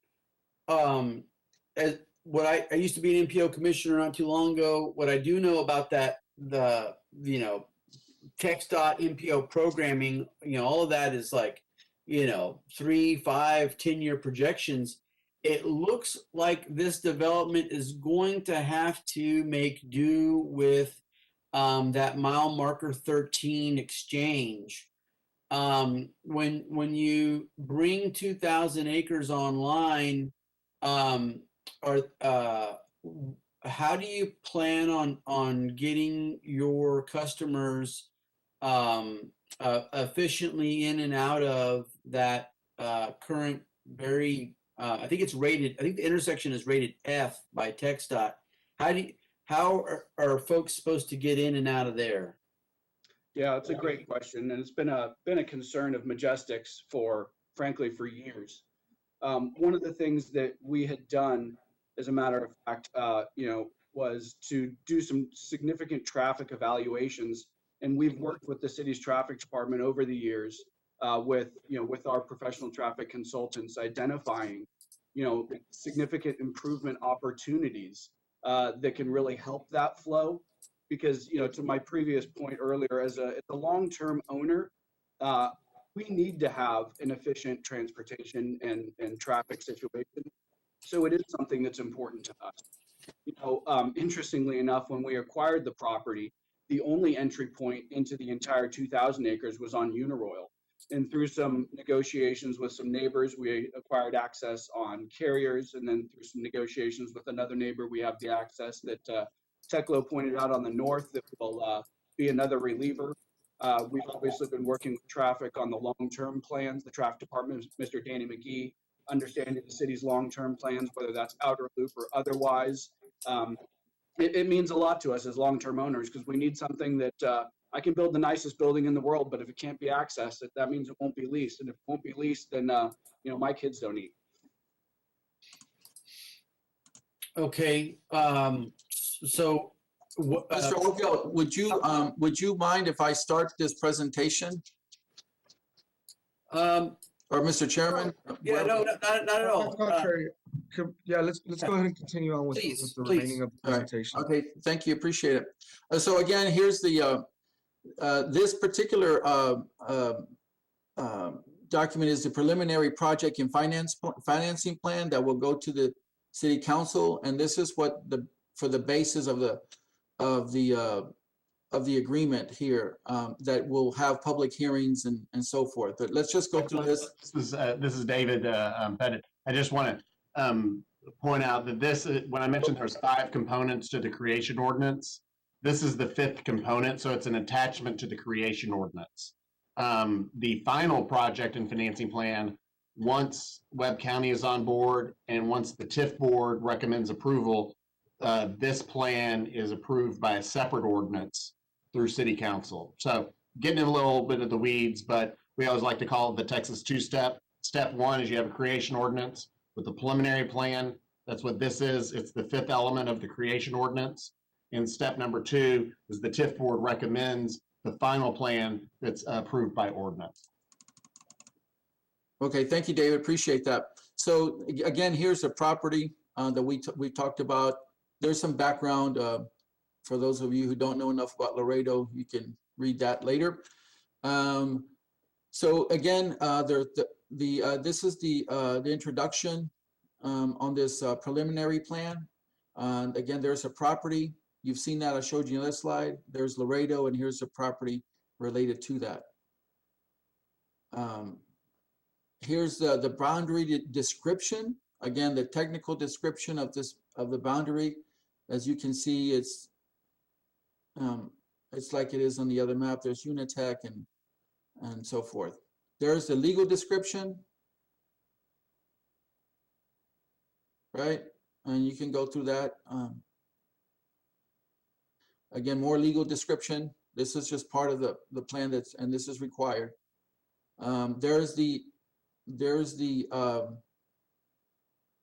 As what I used to be an MPO commissioner not too long ago. What I do know about that, TxDOT MPO programming, all of that is like, 3, 5, 10-year projections. It looks like this development is going to have to make do with that mile marker 13 exchange. When you bring 2,000 acres online, how do you plan on getting your customers efficiently in and out of that current I think the intersection is rated F by TxDOT. How are folks supposed to get in and out of there? Yeah, it's a great question, and it's been a concern of Majestic's frankly for years. One of the things that we had done, as a matter of fact, was to do some significant traffic evaluations, and we've worked with the city's traffic department over the years with our professional traffic consultants, identifying significant improvement opportunities that can really help that flow. Because to my previous point earlier, as a long-term owner, we need to have an efficient transportation and traffic situation. So it is something that's important to us. Interestingly enough, when we acquired the property, the only entry point into the entire 2,000 acres was on Uniroyal. And through some negotiations with some neighbors, we acquired access on Carriers. And then through some negotiations with another neighbor, we have the access that Teklo pointed out on the north that will be another reliever. We've obviously been working with traffic on the long-term plans, the traffic department, Mr. Danny McGee, understanding the city's long-term plans, whether that's outer loop or otherwise. It means a lot to us as long-term owners because we need something that I can build the nicest building in the world, but if it can't be accessed, that means it won't be leased. And if it won't be leased, then my kids don't eat. Okay, so Mr. Oakdale, would you mind if I start this presentation? Or Mr. Chairman? Yeah, no, not at all. Yeah, let's go ahead and continue on with Please, the please. remaining of the All right. presentation. Okay, thank you, appreciate it. So again, here's the, this particular document is the preliminary project and financing plan that will go to the city council. And this is what for the basis of the agreement here, that will have public hearings and so forth. But let's just go through this. This is David Pettit. I just want to point out that when I mentioned there's 5 components to the creation ordinance, this is the 5th component, so it's an attachment to the creation ordinance. The final project and financing plan, once Webb County is on board and once the TIF board recommends approval, this plan is approved by a separate ordinance through city council. So getting in a little bit of the weeds, but we always like to call it the Texas 2-step. Step 1 is you have a creation ordinance with a preliminary plan. That's what this is. It's the 5th element of the creation ordinance. And step number 2 is the TIF board recommends the final plan that's approved by ordinance. Okay, thank you, David. Appreciate that. So again, here's a property that we talked about. There's some background for those of you who don't know enough about Laredo. You can read that later. So again, this is the introduction on this preliminary plan. Again, there's a property. You've seen that. I showed you in this slide. There's Laredo, and here's the property related to that. Here's the boundary description. Again, the technical description of the boundary. As you can see, it's like it is on the other map. There's Unitech and so forth. There's the legal description, right? And you can go through that. Again, more legal description. This is just part of the plan and this is required. There's the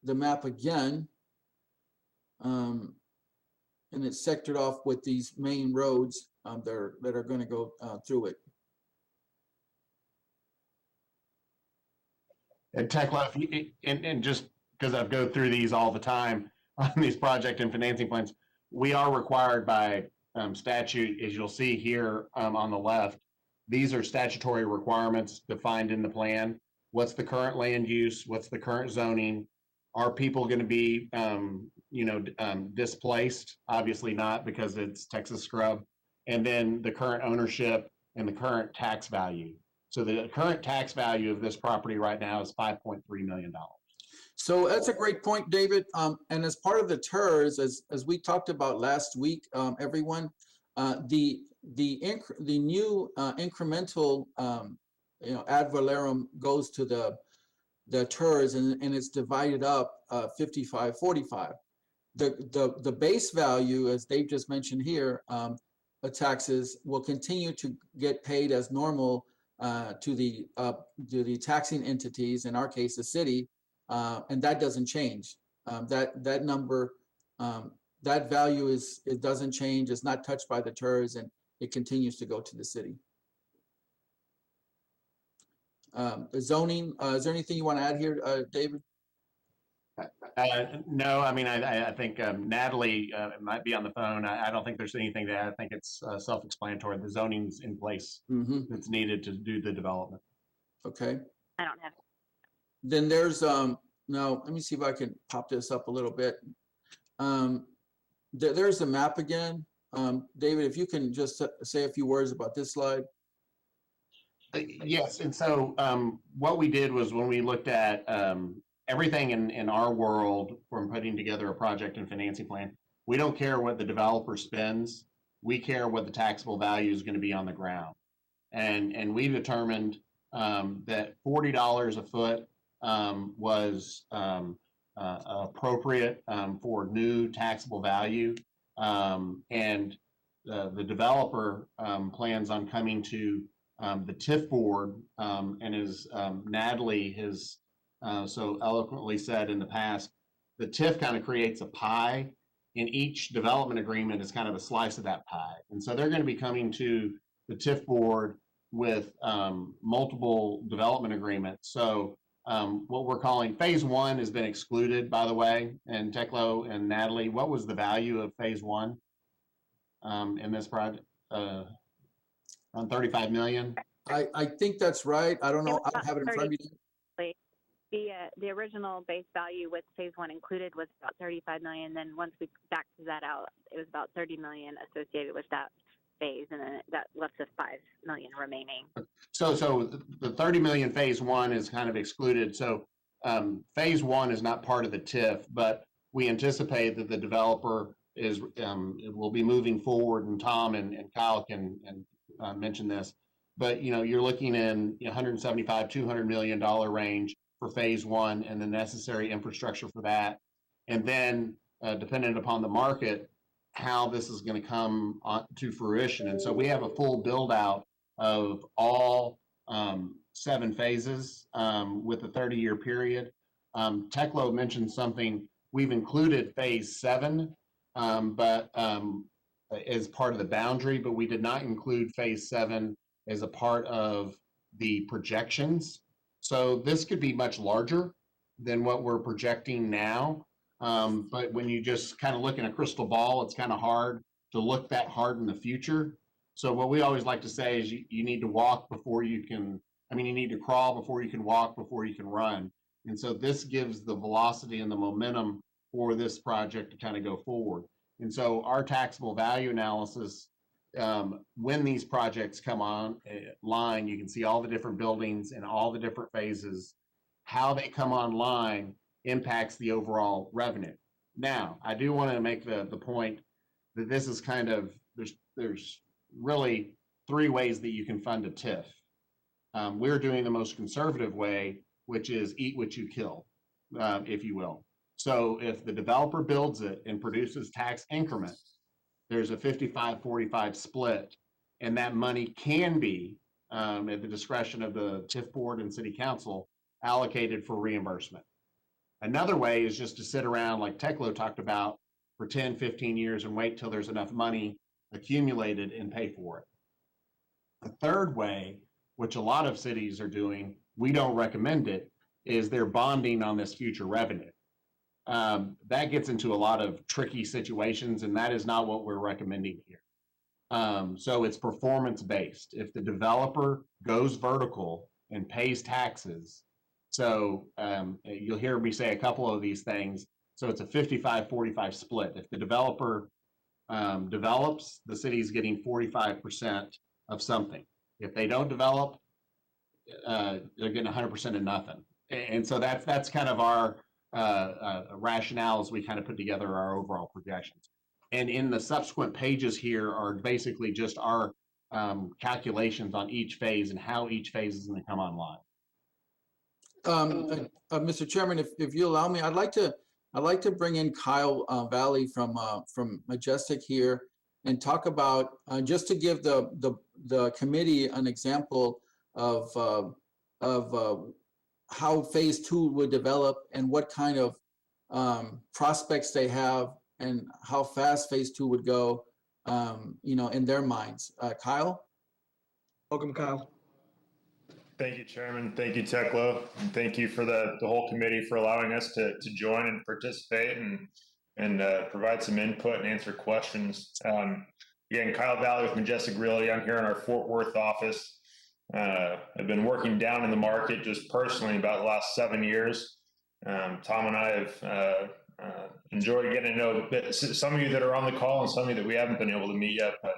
map again, and it's sectored off with these main roads that are going to go through it. And Tekla, and just because I go through these all the time on these project and financing plans, we are required by statute, as you'll see here on the left. These are statutory requirements defined in the plan. What's the current land use? What's the current zoning? Are people going to be, displaced? Obviously not, because it's Texas scrub. And then the current ownership and the current tax value. So the current tax value of this property right now is $5.3 million. So that's a great point, David. And as part of the TERS, as we talked about last week, everyone, the new incremental ad valorem goes to the TERS, and it's divided up 55-45. The base value, as Dave just mentioned here, taxes will continue to get paid as normal to the taxing entities, in our case, the city, and that doesn't change. That number, that value it doesn't change. It's not touched by the TERS, and it continues to go to the city. The zoning, is there anything you want to add here, David? No, I mean, I think Natalie might be on the phone. I don't think there's anything to add. I think it's self-explanatory. The zoning's in place that's needed to do the development. Okay. I don't have. Then there's, now, let me see if I can pop this up a little bit. There's the map again. David, if you can just say a few words about this slide. Yes, and so what we did was when we looked at everything in our world from putting together a project and financing plan, we don't care what the developer spends. We care what the taxable value is going to be on the ground. And we determined that $40 a foot was appropriate for new taxable value. And the developer plans on coming to the TIF board, and as Natalie has so eloquently said in the past, the TIF kind of creates a pie, and each development agreement is kind of a slice of that pie. And so they're going to be coming to the TIF board with multiple development agreements. So what we're calling phase 1 has been excluded, by the way. And Teklo and Natalie, what was the value of phase 1 in this project? Around 35 million. I think that's right. I don't know. I don't have it in front of me. The original base value with phase 1 included was about 35 million. Then once we backed that out, it was about 30 million associated with that phase, and then that left us 5 million remaining. So the 30 million phase 1 is kind of excluded. So phase 1 is not part of the TIF, but we anticipate that the developer will be moving forward, and Tom and Kyle can mention this. But you're looking in $175, $200 million range for phase 1 and the necessary infrastructure for that. And then dependent upon the market, how this is going to come to fruition. And so we have a full build out of all 7 phases with a 30-year period. Teklo mentioned something. We've included phase 7, but as part of the boundary, but we did not include phase 7 as a part of the projections. So this could be much larger than what we're projecting now. But when you just kind of look in a crystal ball, it's kind of hard to look that hard in the future. So what we always like to say is you need to walk before you can, you need to crawl before you can walk, before you can run. And so this gives the velocity and the momentum for this project to kind of go forward. And so our taxable value analysis, when these projects come online, you can see all the different buildings and all the different phases. How they come online impacts the overall revenue. Now, I do want to make the point that this is kind of, there's really 3 ways that you can fund a TIF. We're doing the most conservative way, which is eat what you kill, if you will. So if the developer builds it and produces tax increment, there's a 55-45 split, and that money can be, at the discretion of the TIF board and city council, allocated for reimbursement. Another way is just to sit around like Teklo talked about for 10, 15 years and wait till there's enough money accumulated and pay for it. The third way, which a lot of cities are doing, we don't recommend it, is they're bonding on this future revenue. That gets into a lot of tricky situations, and that is not what we're recommending here. So it's performance based. If the developer goes vertical and pays taxes, so you'll hear me say a couple of these things. So it's a 55-45 split. If the developer develops, the city's getting 45% of something. If they don't develop, they're getting 100% of nothing. And so that's kind of our rationale as we kind of put together our overall projections. And in the subsequent pages here are basically just our calculations on each phase and how each phase is going to come online. Mr. Chairman, if you allow me, I'd like to bring in Kyle Valley from Majestic here and talk about just to give the committee an example of how phase 2 would develop and what kind of prospects they have and how fast phase 2 would go, in their minds. Kyle? Welcome, Kyle. Thank you, Chairman. Thank you, Teklo. And thank you for the whole committee for allowing us to join and participate and provide some input and answer questions. Again, Kyle Valley with Majestic Realty. I'm here in our Fort Worth office. I've been working down in the market just personally about the last 7 years. Tom and I have enjoyed getting to know some of you that are on the call and some of you that we haven't been able to meet yet. But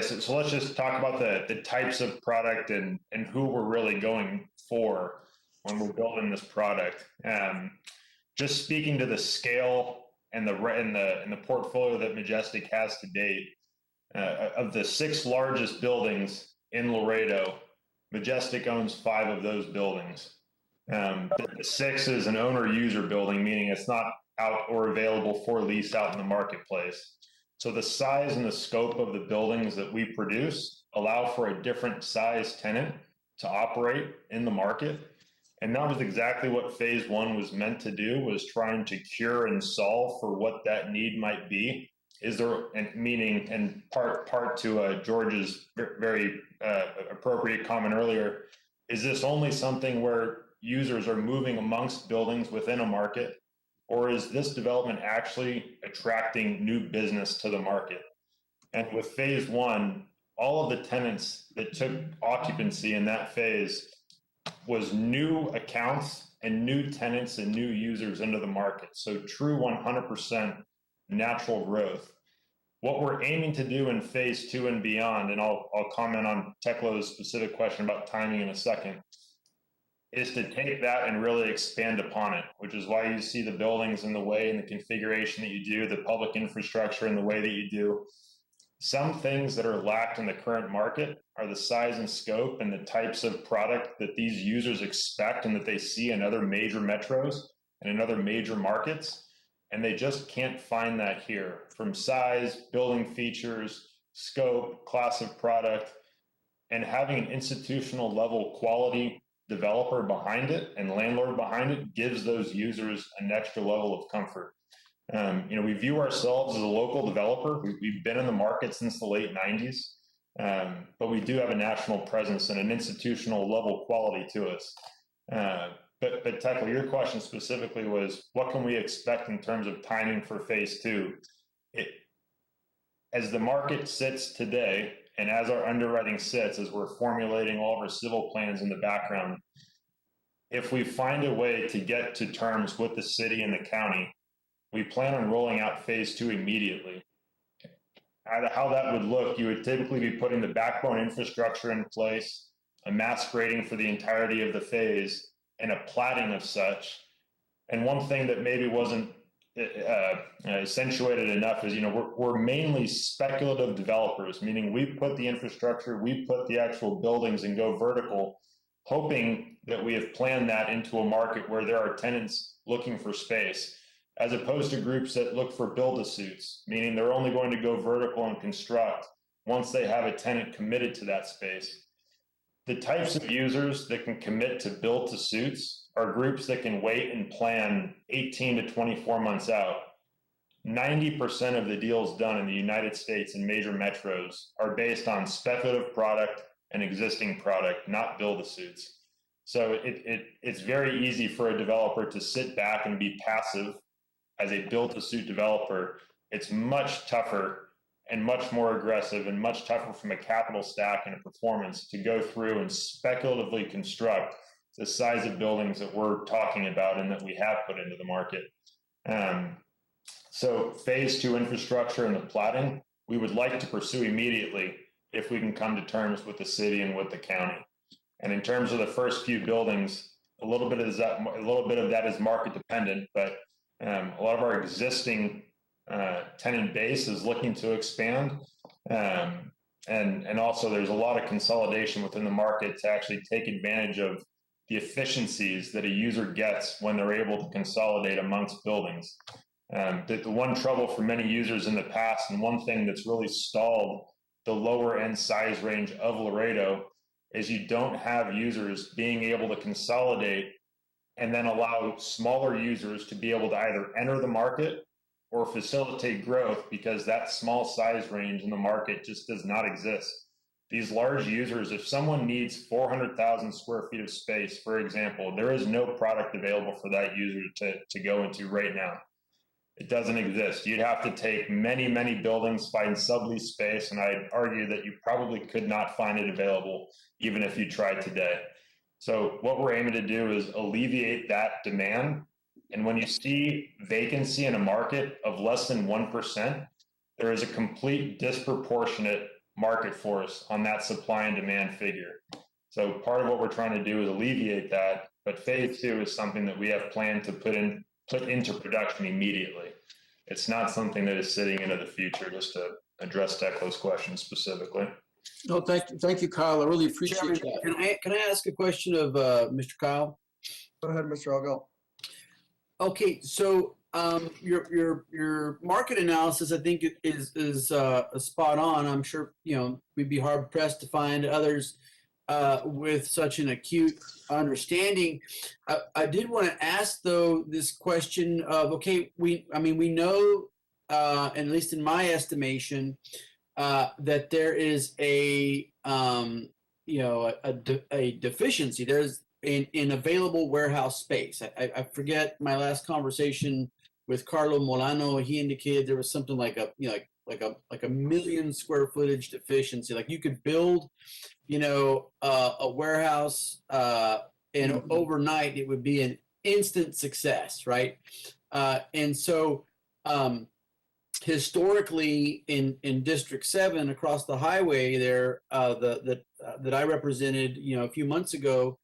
so let's just talk about the types of product and who we're really going for when we're building this product. Just speaking to the scale and the portfolio that Majestic has to date, of the 6 largest buildings in Laredo, Majestic owns 5 of those buildings. The 6th is an owner-user building, meaning it's not out or available for lease out in the marketplace. So the size and the scope of the buildings that we produce allow for a different size tenant to operate in the market. And that was exactly what phase 1 was meant to do, was trying to cure and solve for what that need might be. Is there, and meaning, and part to George's very appropriate comment earlier, is this only something where users are moving amongst buildings within a market, or is this development actually attracting new business to the market? And with phase 1, all of the tenants that took occupancy in that phase was new accounts and new tenants and new users into the market. So true 100% natural growth. What we're aiming to do in phase 2 and beyond, and I'll comment on Teklo's specific question about timing in a second, is to take that and really expand upon it, which is why you see the buildings in the way and the configuration that you do, the public infrastructure in the way that you do. Some things that are lacked in the current market are the size and scope and the types of product that these users expect and that they see in other major metros and in other major markets. And they just can't find that here, from size, building features, scope, class of product, and having an institutional level quality developer behind it and landlord behind it gives those users an extra level of comfort. We view ourselves as a local developer. We've been in the market since the late 90s, but we do have a national presence and an institutional level quality to us. But Tekla, your question specifically was, what can we expect in terms of timing for phase two? As the market sits today, and as our underwriting sits, as we're formulating all of our civil plans in the background, if we find a way to get to terms with the city and the county, we plan on rolling out phase two immediately. How that would look, you would typically be putting the backbone infrastructure in place, a mass grading for the entirety of the phase, and a platting of such. And one thing that maybe wasn't accentuated enough is, we're mainly speculative developers, meaning we put the infrastructure, we put the actual buildings and go vertical, hoping that we have planned that into a market where there are tenants looking for space, as opposed to groups that look for build-to-suits, meaning they're only going to go vertical and construct once they have a tenant committed to that space. The types of users that can commit to build-to-suits are groups that can wait and plan 18 to 24 months out. 90% of the deals done in the United States in major metros are based on speculative product and existing product, not build-to-suits. So it's very easy for a developer to sit back and be passive as a build-to-suit developer. It's much tougher and much more aggressive and much tougher from a capital stack and a performance to go through and speculatively construct the size of buildings that we're talking about and that we have put into the market. So phase two infrastructure and the platting, we would like to pursue immediately if we can come to terms with the city and with the county. And in terms of the first few buildings, a little bit of that is market dependent, but a lot of our existing tenant base is looking to expand. And also there's a lot of consolidation within the market to actually take advantage of the efficiencies that a user gets when they're able to consolidate amongst buildings. The one trouble for many users in the past, and one thing that's really stalled the lower end size range of Laredo, is you don't have users being able to consolidate and then allow smaller users to be able to either enter the market or facilitate growth, because that small size range in the market just does not exist. These large users, if someone needs 400,000 square feet of space, for example, there is no product available for that user to go into right now. It doesn't exist. You'd have to take many, many buildings, find sublease space, and I'd argue that you probably could not find it available even if you tried today. So what we're aiming to do is alleviate that demand. And when you see vacancy in a market of less than 1%, there is a complete disproportionate market force on that supply and demand figure. So part of what we're trying to do is alleviate that, but phase two is something that we have planned to put into production immediately. It's not something that is sitting into the future, just to address Tekla's question specifically. No, thank you, Kyle. I really appreciate that. Can I ask a question of Mr. Kyle? Go ahead, Mr. Algalt. Okay, so your market analysis, I think, is spot on. I'm sure we'd be hard pressed to find others with such an acute understanding. I did want to ask though this question of, okay, we know, at least in my estimation, that there is a deficiency. There's in available warehouse space. I forget my last conversation with Carlo Molano. He indicated there was something like a 1 million square footage deficiency. Like you could build, a warehouse, and overnight it would be an instant success, right? And so historically in District 7 across the highway there, that I represented, a few months ago,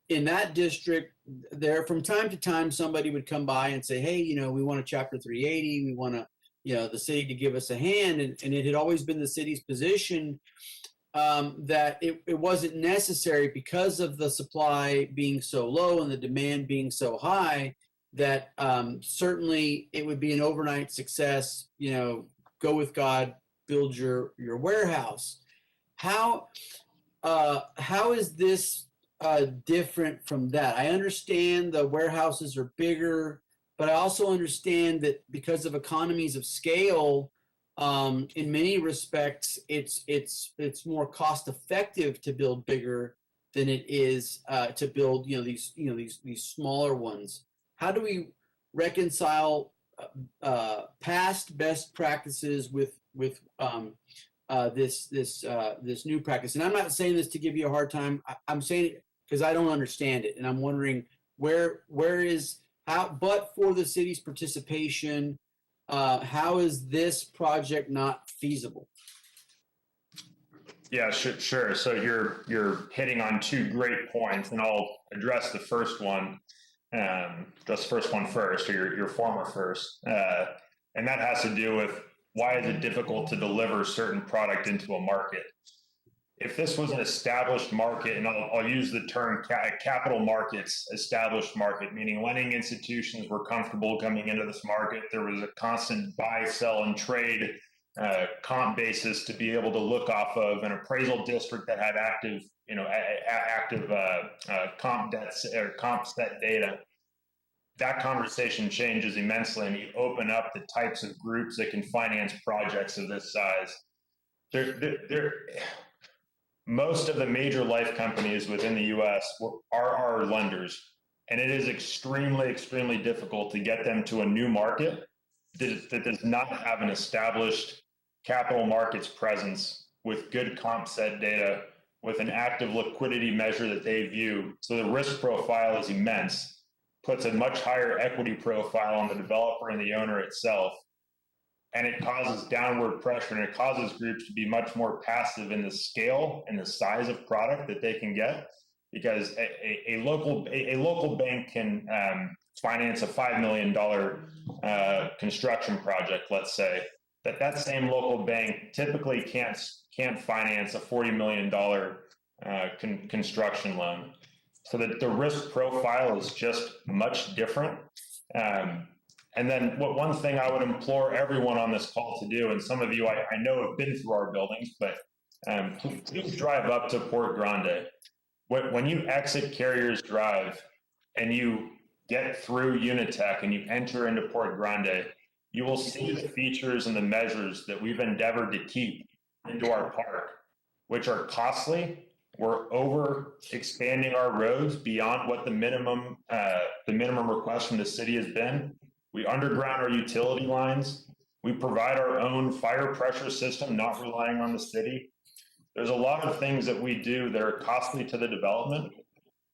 in that district there, from time to time, somebody would come by and say, hey, we want a Chapter 380. We want the city to give us a hand. And it had always been the city's position that it wasn't necessary, because of the supply being so low and the demand being so high, that certainly it would be an overnight success. Go with God, build your warehouse. How is this different from that? I understand the warehouses are bigger, but I also understand that because of economies of scale, in many respects, it's more cost effective to build bigger than it is to build these smaller ones. How do we reconcile past best practices with this new practice? And I'm not saying this to give you a hard time. I'm saying it because I don't understand it, and I'm wondering where is how. But for the city's participation, how is this project not feasible? Yeah, sure. So you're hitting on two great points, and I'll address the first one. Just first one first, or your former first, and that has to do with why is it difficult to deliver certain product into a market. If this was an established market, and I'll use the term capital markets, established market, meaning lending institutions were comfortable coming into this market. There was a constant buy, sell, and trade comp basis to be able to look off of, an appraisal district that had active comp debts or comp set data. That conversation changes immensely, and you open up the types of groups that can finance projects of this size. Most of the major life companies within the U.S. are our lenders, and it is extremely difficult to get them to a new market that does not have an established capital markets presence with good comp set data, with an active liquidity measure that they view. So the risk profile is immense, puts a much higher equity profile on the developer and the owner itself. And it causes downward pressure, and it causes groups to be much more passive in the scale and the size of product that they can get, because a local bank can finance a $5 million construction project, let's say. That same local bank typically can't finance a $40 million construction loan. So that the risk profile is just much different. And then one thing I would implore everyone on this call to do, and some of you I know have been through our buildings, but please drive up to Port Grande. When you exit Carriers Drive and you get through Unitech and you enter into Port Grande, you will see the features and the measures that we've endeavored to keep into our park, which are costly. We're over expanding our roads beyond what the minimum request from the city has been. We underground our utility lines. We provide our own fire pressure system, not relying on the city. There's a lot of things that we do that are costly to the development,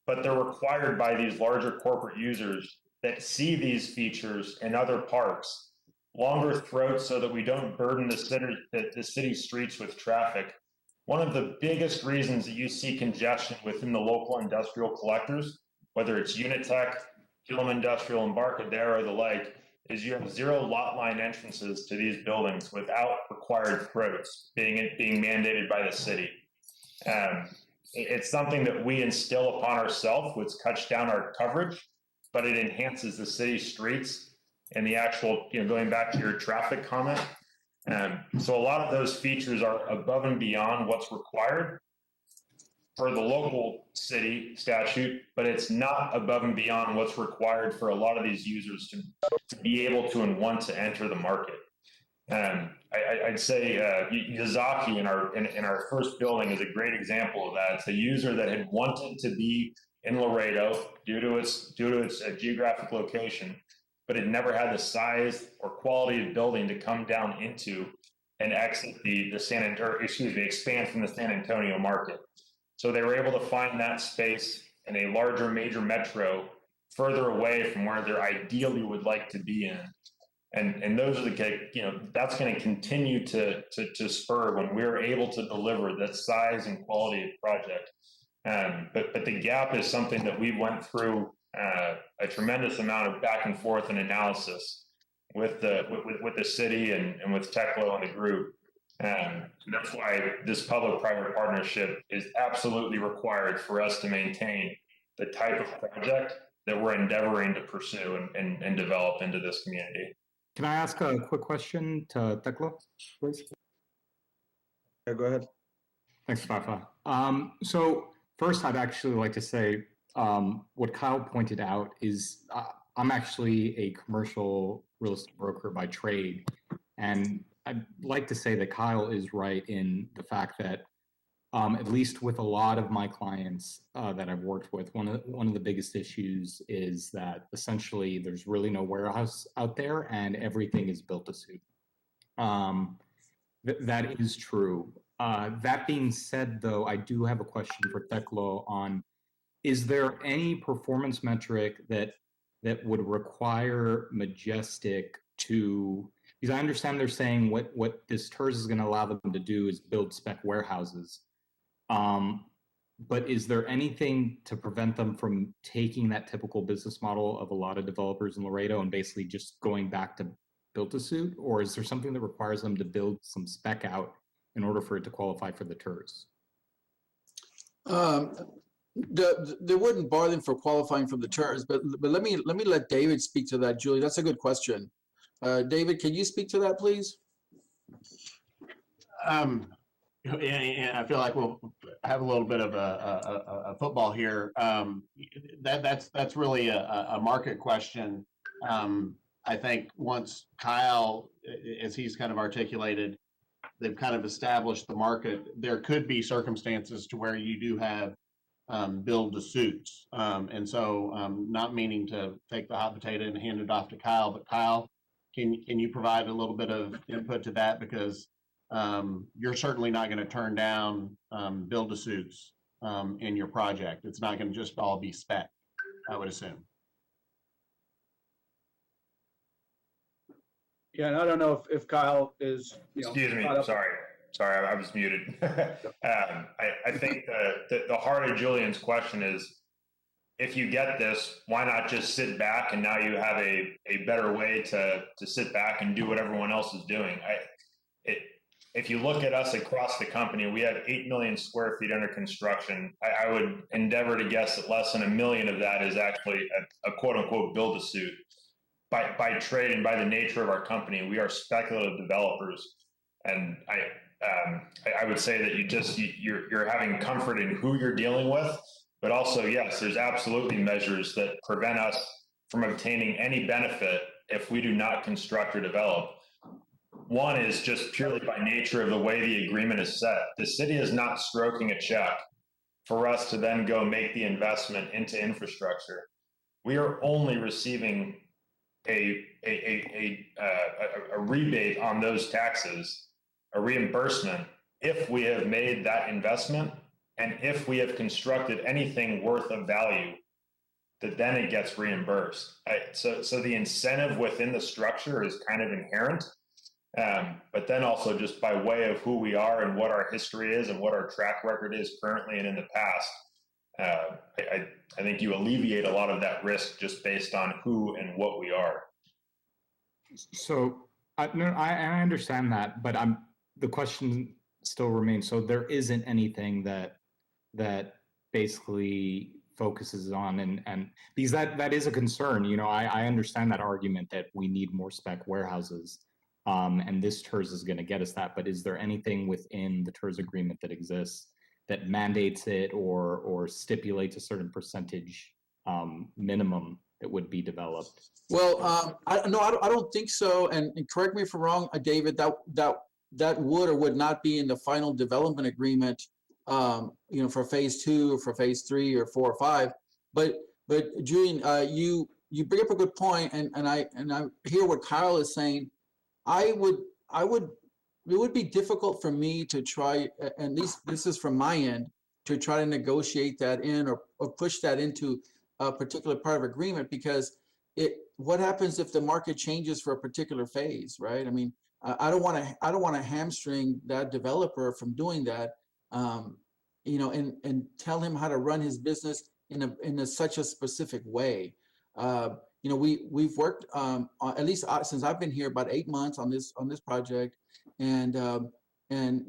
but they're required by these larger corporate users that see these features in other parks. Longer throats so that we don't burden the city streets with traffic. One of the biggest reasons that you see congestion within the local industrial collectors, whether it's Unitech, Gillum Industrial, Embarcadero, or the like, is you have zero lot line entrances to these buildings without required throats being mandated by the city. It's something that we instill upon ourselves, which cuts down our coverage, but it enhances the city streets and the actual, going back to your traffic comment. So a lot of those features are above and beyond what's required for the local city statute, but it's not above and beyond what's required for a lot of these users to be able to and want to enter the market. I'd say Yazaki in our first building is a great example of that. It's a user that had wanted to be in Laredo due to its geographic location, but it never had the size or quality of building to come down into and exit expand from the San Antonio market. So they were able to find that space in a larger major metro further away from where they ideally would like to be in. And those are that's going to continue to spur when we're able to deliver that size and quality of project. But the gap is something that we went through a tremendous amount of back and forth and analysis with the city and with Teklo and the group. And that's why this public-private partnership is absolutely required for us to maintain the type of project that we're endeavoring to pursue and develop into this community. Can I ask a quick question to Teklo, please? Yeah, go ahead. Thanks, Fafa. So first, I'd actually like to say what Kyle pointed out is I'm actually a commercial real estate broker by trade. And I'd like to say that Kyle is right in the fact that, at least with a lot of my clients that I've worked with, one of the biggest issues is that essentially there's really no warehouse out there and everything is built to suit. That is true. That being said, though, I do have a question for Teklo on, is there any performance metric that would require Majestic to, because I understand they're saying what this TERS is going to allow them to do is build spec warehouses. But is there anything to prevent them from taking that typical business model of a lot of developers in Laredo and basically just going back to build to suit? Or is there something that requires them to build some spec out in order for it to qualify for the TERS? There wouldn't bar them for qualifying from the TERS, but let me let David speak to that, Julie. That's a good question. David, can you speak to that, please? Yeah, I feel like we'll have a little bit of a football here. That's really a market question. I think once Kyle, as he's kind of articulated, they've kind of established the market. There could be circumstances to where you do have build to suits, and so not meaning to take the hot potato and hand it off to Kyle, but Kyle, can you provide a little bit of input to that, because you're certainly not going to turn down build to suits in your project. It's not going to just all be spec, I would assume. Yeah, and I don't know if Kyle is, Excuse me, sorry, I was muted. I think the heart of Julian's question is, if you get this, why not just sit back, and now you have a better way to sit back and do what everyone else is doing. If you look at us across the company, we have 8 million square feet under construction. I would endeavor to guess that less than 1 million of that is actually a quote unquote build to suit. By trade and by the nature of our company, we are speculative developers. And I would say that you're having comfort in who you're dealing with, but also, yes, there's absolutely measures that prevent us from obtaining any benefit if we do not construct or develop. One is just purely by nature of the way the agreement is set. The city is not stroking a check for us to then go make the investment into infrastructure. We are only receiving a rebate on those taxes, a reimbursement, if we have made that investment and if we have constructed anything worth of value, that then it gets reimbursed. So the incentive within the structure is kind of inherent. But then also just by way of who we are and what our history is and what our track record is currently and in the past, I think you alleviate a lot of that risk just based on who and what we are. So I understand that, but the question still remains. So there isn't anything that basically focuses on and because that is a concern. I understand that argument that we need more spec warehouses. And this TERS is going to get us that. But is there anything within the TERS agreement that exists that mandates it or stipulates a certain percentage minimum that would be developed? Well, I don't think so. And correct me if I'm wrong, David. That would or would not be in the final development agreement, for phase 2 or for phase 3 or 4 or 5. But Julian, you bring up a good point, and I hear what Kyle is saying. It would be difficult for me to try, at least this is from my end, to try to negotiate that in or push that into a particular part of agreement, because what happens if the market changes for a particular phase, right? I mean, I don't want to hamstring that developer from doing that, and tell him how to run his business in such a specific way. We've worked at least since I've been here about 8 months on this project, and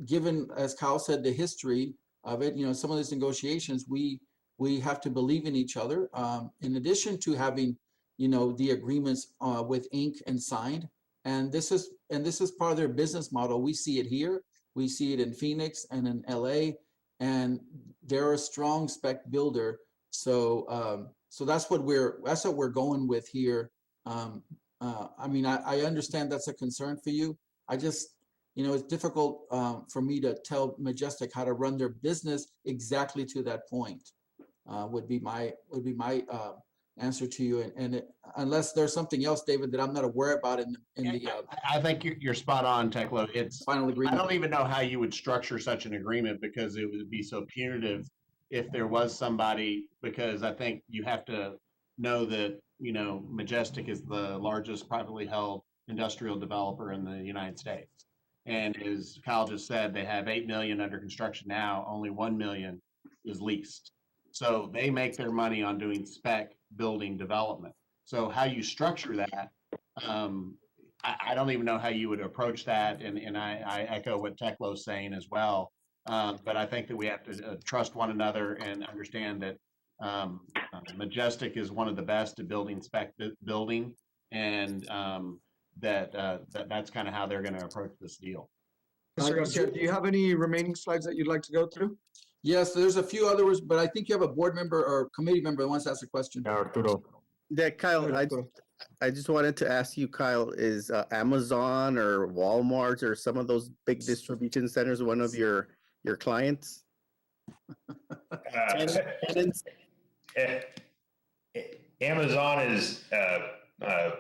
given, as Kyle said, the history of it, some of these negotiations, we have to believe in each other. In addition to having, the agreements with ink and signed, and this is part of their business model. We see it here, we see it in Phoenix and in LA, and they're a strong spec builder. So So that's what we're going with here. I mean, I understand that's a concern for you. I just, it's difficult for me to tell Majestic how to run their business exactly to that point. Would be my answer to you. And unless there's something else, David, that I'm not aware about in the I think you're spot on, Teklo. It's final I agreement. don't even know how you would structure such an agreement because it would be so punitive if there was somebody, because I think you have to know that, Majestic is the largest privately held industrial developer in the United States. And as Kyle just said, they have 8 million under construction now, only 1 million is leased. So they make their money on doing spec building development. So how you structure that, I don't even know how you would approach that, and I echo what Teklo's saying as well. But I think that we have to trust one another and understand that Majestic is one of the best at building spec building, and that's kind of how they're going to approach this deal. Mr. Garcia, do you have any remaining slides that you'd like to go through? Yes, there's a few others, but I think you have a board member or committee member that wants to ask a question. Arturo. Yeah, Kyle, I just wanted to ask you, Kyle, is Amazon or Walmart or some of those big distribution centers one of your clients? Tenants? Amazon is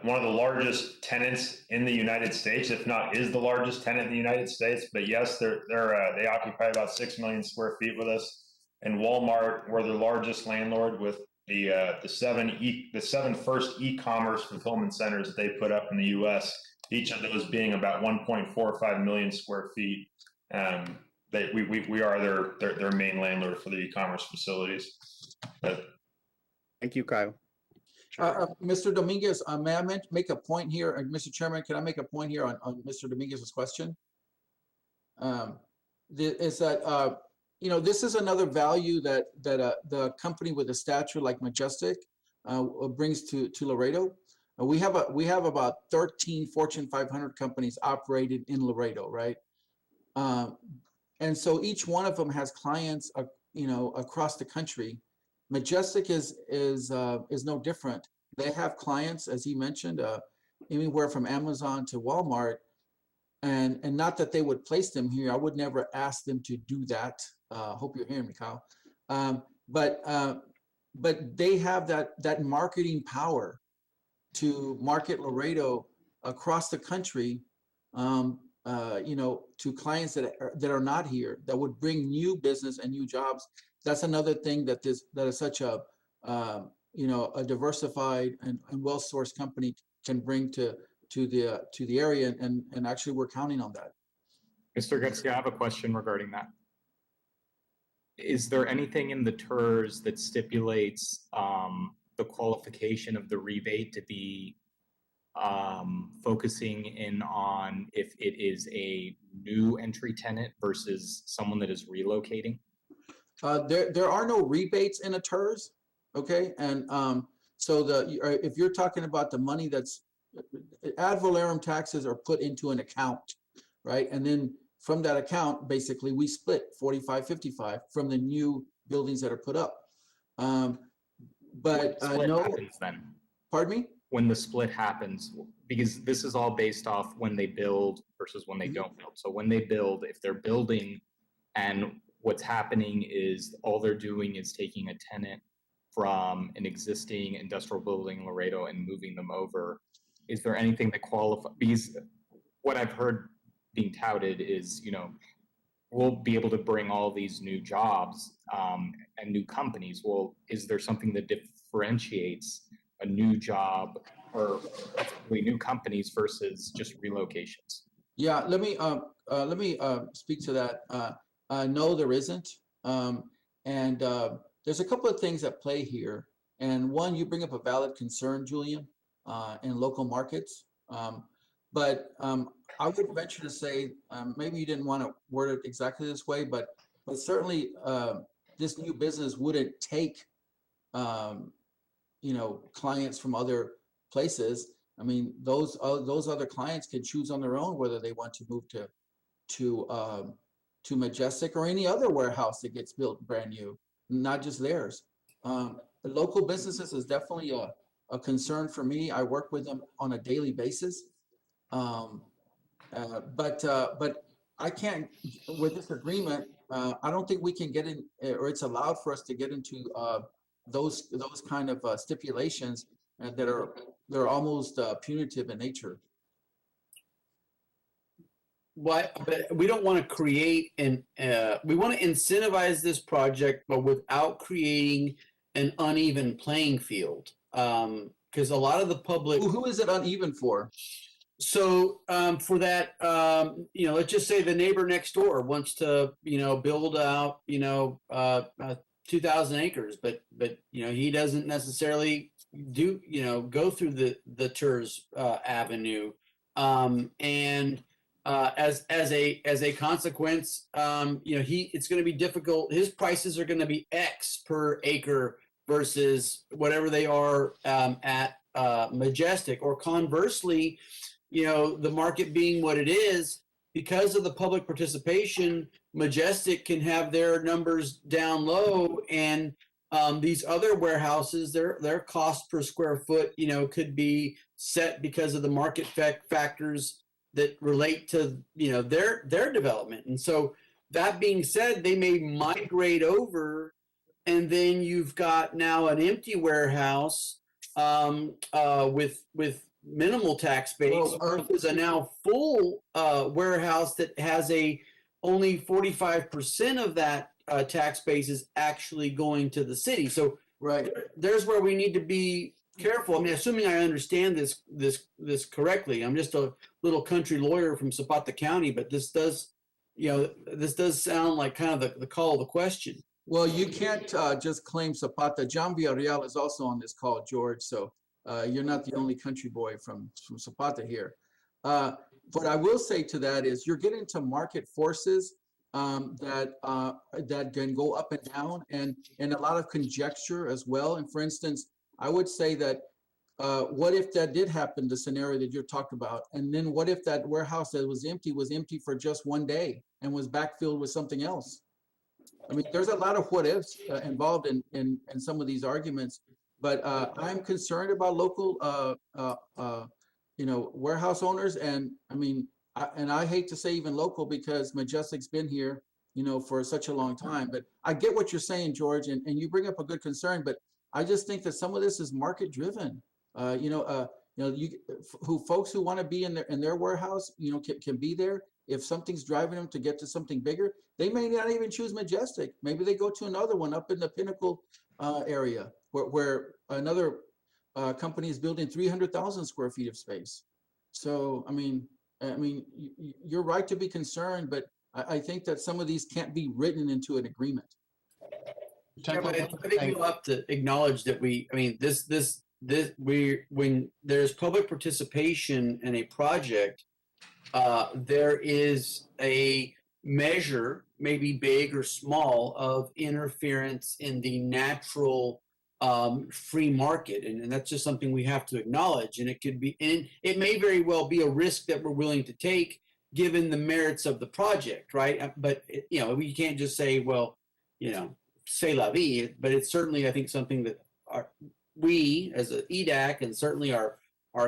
one of the largest tenants in the United States, if not is the largest tenant in the United States. But yes, they occupy about 6 million square feet with us. And Walmart, we're the largest landlord with the seven first e-commerce fulfillment centers that they put up in the U.S. Each of those being about 1.45 million square feet. We are their main landlord for the e-commerce facilities. Thank you, Kyle. Mr. Dominguez, may I make a point here? Mr. Chairman, can I make a point here on Mr. Dominguez's question? Is that, this is another value that the company with a stature like Majestic brings to Laredo. We have about 13 Fortune 500 companies operated in Laredo, right? And so each one of them has clients, across the country. Majestic is no different. They have clients, as he mentioned, anywhere from Amazon to Walmart, and not that they would place them here. I would never ask them to do that. Hope you're hearing me, Kyle. But they have that marketing power to market Laredo across the country, to clients that are not here, that would bring new business and new jobs. That's another thing that is such a diversified and well-sourced company can bring to the area, and actually we're counting on that. Mr. Garcia, I have a question regarding that. Is there anything in the TERS that stipulates the qualification of the rebate to be focusing in on if it is a new entry tenant versus someone that is relocating? There are no rebates in a TERS, okay? And so if you're talking about the money that's ad valorem taxes are put into an account, right? And then from that account, basically we split 45-55 from the new buildings that are put up. But no, happens then? Pardon me? When the split happens, because this is all based off when they build versus when they don't build. So when they build, if they're building and what's happening is all they're doing is taking a tenant from an existing industrial building in Laredo and moving them over, is there anything that qualifies? Because what I've heard being touted is, we'll be able to bring all these new jobs and new companies. Well, is there something that differentiates a new job or new companies versus just relocations? Yeah, let me speak to that. No, there isn't. And there's a couple of things at play here. And one, you bring up a valid concern, Julian, in local markets. But I would venture to say, maybe you didn't want to word it exactly this way, but certainly this new business wouldn't take, clients from other places. I mean, those other clients can choose on their own whether they want to move to Majestic or any other warehouse that gets built brand new, not just theirs. The local businesses is definitely a concern for me. I work with them on a daily basis. But I can't, with this agreement, I don't think we can get in, or it's allowed for us to get into those kind of stipulations that are almost punitive in nature. But we don't want to create we want to incentivize this project, but without creating an uneven playing field. Because a lot of the public. Who is it uneven for? So for that, let's just say the neighbor next door wants to, build out, 2,000 acres, but he doesn't necessarily go through the TERS avenue, and as a consequence, it's going to be difficult. His prices are going to be X per acre versus whatever they are at Majestic, or conversely, the market being what it is, because of the public participation, Majestic can have their numbers down low, and these other warehouses, their cost per square foot, could be set because of the market factors that relate to, their development. And so that being said, they may migrate over, and then you've got now an empty warehouse with minimal tax base versus a now full warehouse that has only 45% of that tax base is actually going to the city. So right there's where we need to be careful. I mean, assuming I understand this correctly, I'm just a little country lawyer from Zapata County, but this does sound like kind of the call of the question. Well, you can't just claim Zapata. John Villarreal is also on this call, George. So you're not the only country boy from Zapata here. What I will say to that is you're getting to market forces that can go up and down, and a lot of conjecture as well. And for instance, I would say that what if that did happen, the scenario that you talked about, and then what if that warehouse that was empty for just one day and was backfilled with something else? I mean, there's a lot of what ifs involved in some of these arguments, but I'm concerned about local, warehouse owners. And I mean, I hate to say even local, because Majestic's been here, for such a long time. But I get what you're saying, George, and you bring up a good concern. But I just think that some of this is market driven. Folks who want to be in their warehouse, can be there. If something's driving them to get to something bigger, they may not even choose Majestic. Maybe they go to another one up in the Pinnacle area where another company is building 300,000 square feet of space. So, I mean, you're right to be concerned, but I think that some of these can't be written into an agreement. Yeah, but I think we'll have to acknowledge that when there's public participation in a project, there is a measure, maybe big or small, of interference in the natural free market, and that's just something we have to acknowledge. And it may very well be a risk that we're willing to take given the merits of the project, right? But we can't just say, well, c'est la vie. But it's certainly, I think, something that we as a EDAC, and certainly our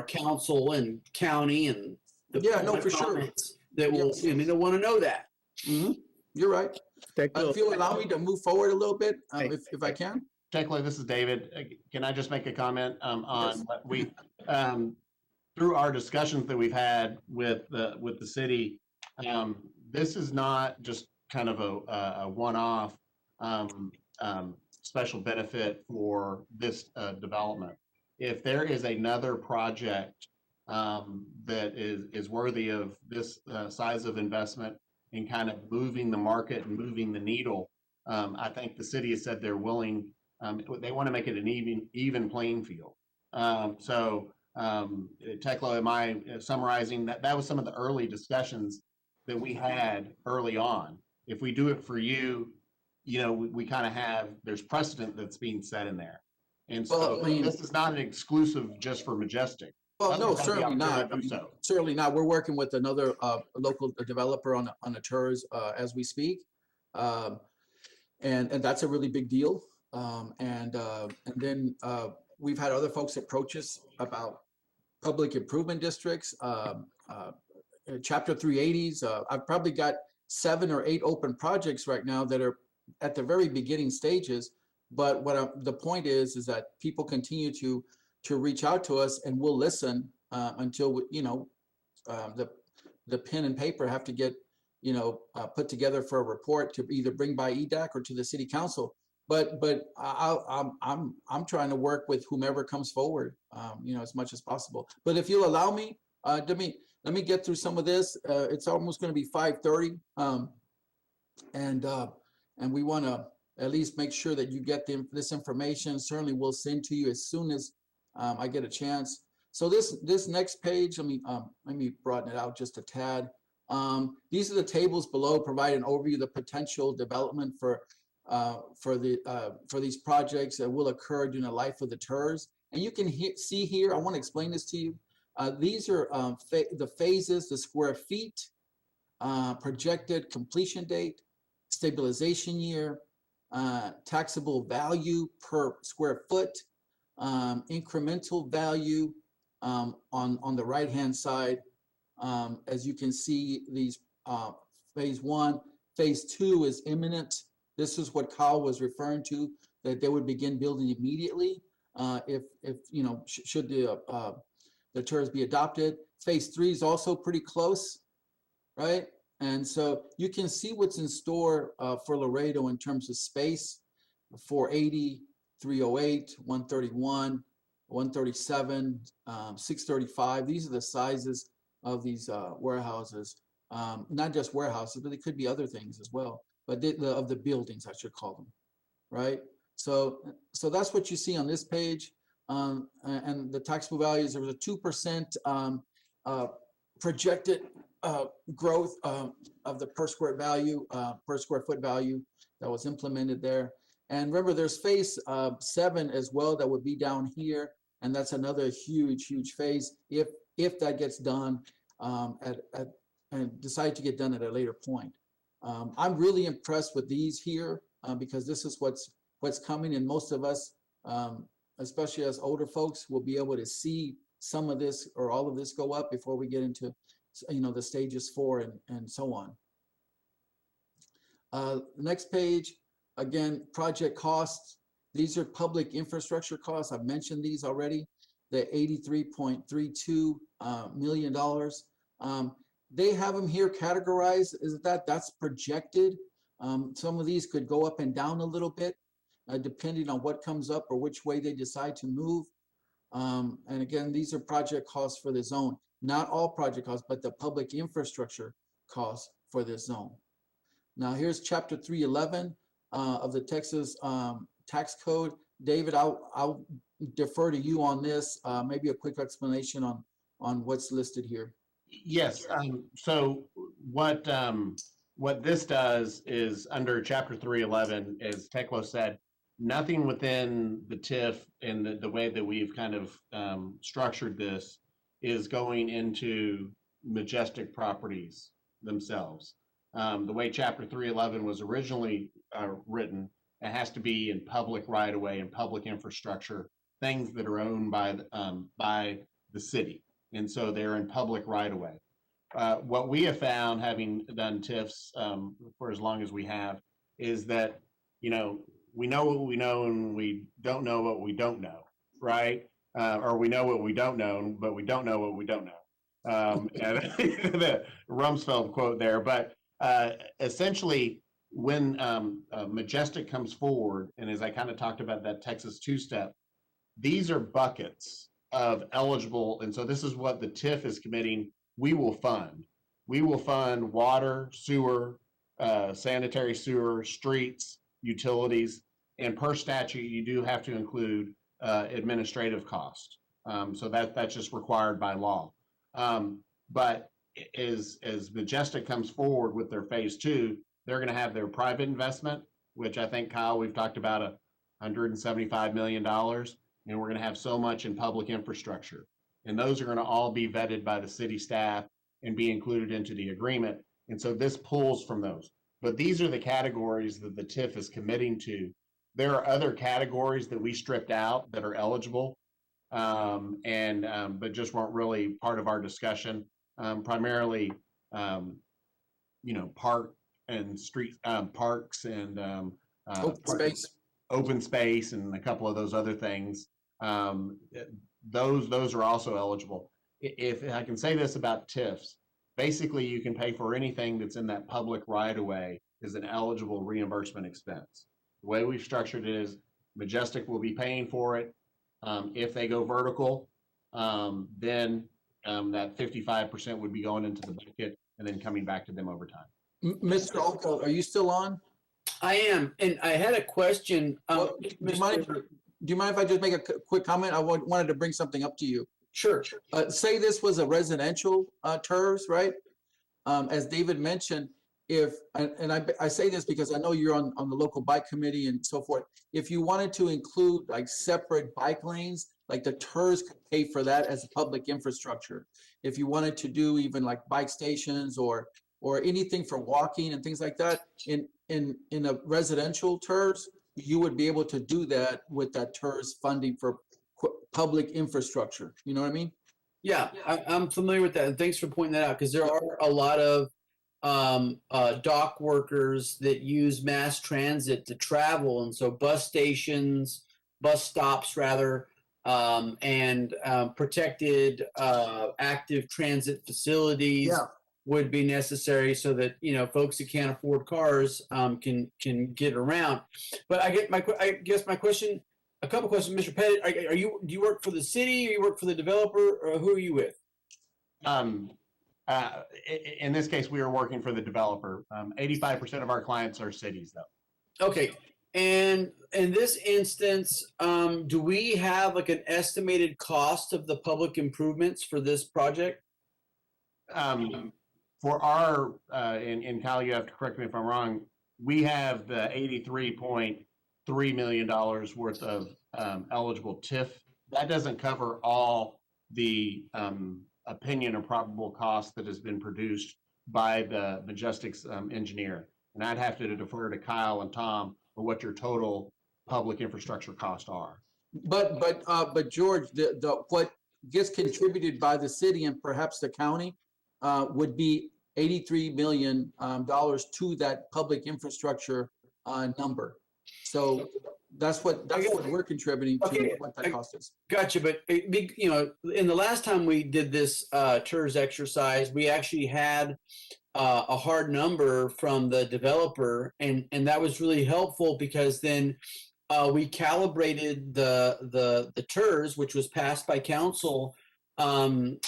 council and county and for sure, that will they'll want to know that. Mm-hmm. You're right. If you'll allow me to move forward a little bit, if I can. Technically, this is David. Can I just make a comment on what we, through our discussions that we've had with the city, this is not just kind of a one-off special benefit for this development. If there is another project that is worthy of this size of investment and kind of moving the market and moving the needle, I think the city has said they're willing. They want to make it an even playing field. Tekla, am I summarizing that? That was some of the early discussions that we had early on. If we do it for you, we kind of there's precedent that's being set in there. And so this is not an exclusive just for Majestic. Well, no, certainly not. Certainly not. We're working with another local developer on a TERS as we speak. And that's a really big deal. And then we've had other folks approach us about public improvement districts, Chapter 380s. I've probably got 7 or 8 open projects right now that are at the very beginning stages. But the point is that people continue to reach out to us, and we'll listen until the pen and paper have to get put together for a report to either bring by EDAC or to the city council. But I'm trying to work with whomever comes forward, as much as possible. But if you'll allow me, let me get through some of this. It's almost going to be 5:30, and we want to at least make sure that you get this information. Certainly, we'll send to you as soon as I get a chance. So this next page, let me broaden it out just a tad. These are the tables below, provide an overview of the potential development for these projects that will occur during the life of the TERS. And you can see here, I want to explain this to you. These are the phases, the square feet, projected completion date, stabilization year, taxable value per square foot, incremental value on the right-hand side. As you can see, these phase 1, phase 2 is imminent. This is what Kyle was referring to, that they would begin building immediately if should the TERS be adopted. Phase 3 is also pretty close, right? And so you can see what's in store for Laredo in terms of space: 480, 308, 131, 137, 635. These are the sizes of these warehouses. Not just warehouses, but they could be other things as well. But of the buildings, I should call them, right? So that's what you see on this page. And the taxable values, there was a 2% projected growth of the per square foot value that was implemented there. And remember, there's phase 7 as well that would be down here, and that's another huge phase if that gets done and decide to get done at a later point. I'm really impressed with these here because this is what's coming, and most of us, especially as older folks, will be able to see some of this or all of this go up before we get into the stages 4 and so on. Next page, again, project costs. These are public infrastructure costs. I've mentioned these already. The $83.32 million. They have them here categorized. That's projected. Some of these could go up and down a little bit, depending on what comes up or which way they decide to move. And again, these are project costs for the zone. Not all project costs, but the public infrastructure costs for this zone. Now here's Chapter 311 of the Texas Tax Code. David, I'll defer to you on this. Maybe a quick explanation on what's listed here. Yes. So what this does is under Chapter 311, as Teklo said, nothing within the TIF and the way that we've kind of structured this is going into Majestic properties themselves. The way Chapter 311 was originally written, it has to be in public right-of-way and public infrastructure, things that are owned by the city. And so they're in public right-of-way. What we have found, having done TIFs for as long as we have, is that, we know what we know and we don't know what we don't know, right? Or we know what we don't know, but we don't know what we don't know. And the Rumsfeld quote there. But essentially, when Majestic comes forward, and as I kind of talked about that Texas two-step, these are buckets of eligible, and so this is what the TIF is committing. We will fund. We will fund water, sewer, sanitary sewer, streets, utilities, and per statute, you do have to include administrative cost. So that's just required by law. But as Majestic comes forward with their phase 2, they're going to have their private investment, which I think, Kyle, we've talked about $175 million, and we're going to have so much in public infrastructure. And those are going to all be vetted by the city staff and be included into the agreement. And so this pulls from those. But these are the categories that the TIF is committing to There are other categories that we stripped out that are eligible, but just weren't really part of our discussion. Primarily, park and street parks and Open space. open space, and a couple of those other things. Those are also eligible. If I can say this about TIFs, basically you can pay for anything that's in that public right of way is an eligible reimbursement expense. The way we've structured it is Majestic will be paying for it. If they go vertical, then that 55% would be going into the bucket and then coming back to them over time. Mr. Olco, are you still on? I am, and I had a question. Do you mind if I just make a quick comment? I wanted to bring something up to you. Sure. Say this was a residential TERS, right? As David mentioned, I say this because I know you're on the local bike committee and so forth. If you wanted to include like separate bike lanes, like the TERS could pay for that as a public infrastructure. If you wanted to do even like bike stations or anything for walking and things like that in a residential TERS, you would be able to do that with that TERS funding for public infrastructure. You know what I mean? Yeah, I'm familiar with that, and thanks for pointing that out, because there are a lot of dock workers that use mass transit to travel, and so bus stops rather, and protected active transit facilities would be necessary so that folks who can't afford cars can get around. But I guess my question. A couple questions, Mr. Pettit. Do you work for the city, or you work for the developer, or who are you with? In this case, we are working for the developer. 85% of our clients are cities, though. Okay. And in this instance, do we have like an estimated cost of the public improvements for this project? For our, and Kyle, you have to correct me if I'm wrong, we have the $83.3 million worth of eligible TIF. That doesn't cover all the opinion or probable cost that has been produced by the Majestic's engineer. And I'd have to defer to Kyle and Tom for what your total public infrastructure costs are. But George, what gets contributed by the city and perhaps the county would be $83 million to that public infrastructure number. So that's what we're contributing to, what that cost is. Gotcha. But in the last time we did this TERS exercise, we actually had a hard number from the developer, and that was really helpful, because then we calibrated the TERS, which was passed by council, to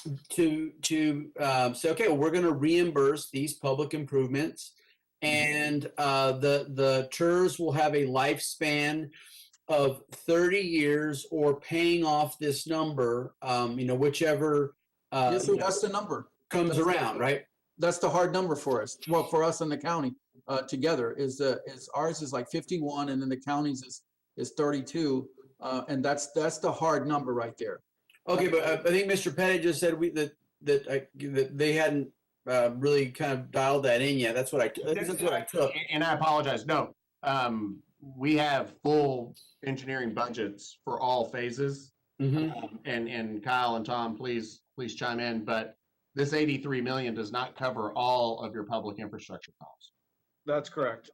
say, okay, well, we're going to reimburse these public improvements. And the TERS will have a lifespan of 30 years, or paying off this number, whichever So that's the number comes around, right? That's the hard number for us. Well, for us in the county together is ours is like 51, and then the county's is 32, and that's the hard number right there. Okay, but I think Mr. Pettit just said that they hadn't really kind of dialed that in yet. That's what I took. And I apologize. No, we have full engineering budgets for all phases. Mm-hmm. And Kyle and Tom, please chime in. But this $83 million does not cover all of your public infrastructure costs. That's correct.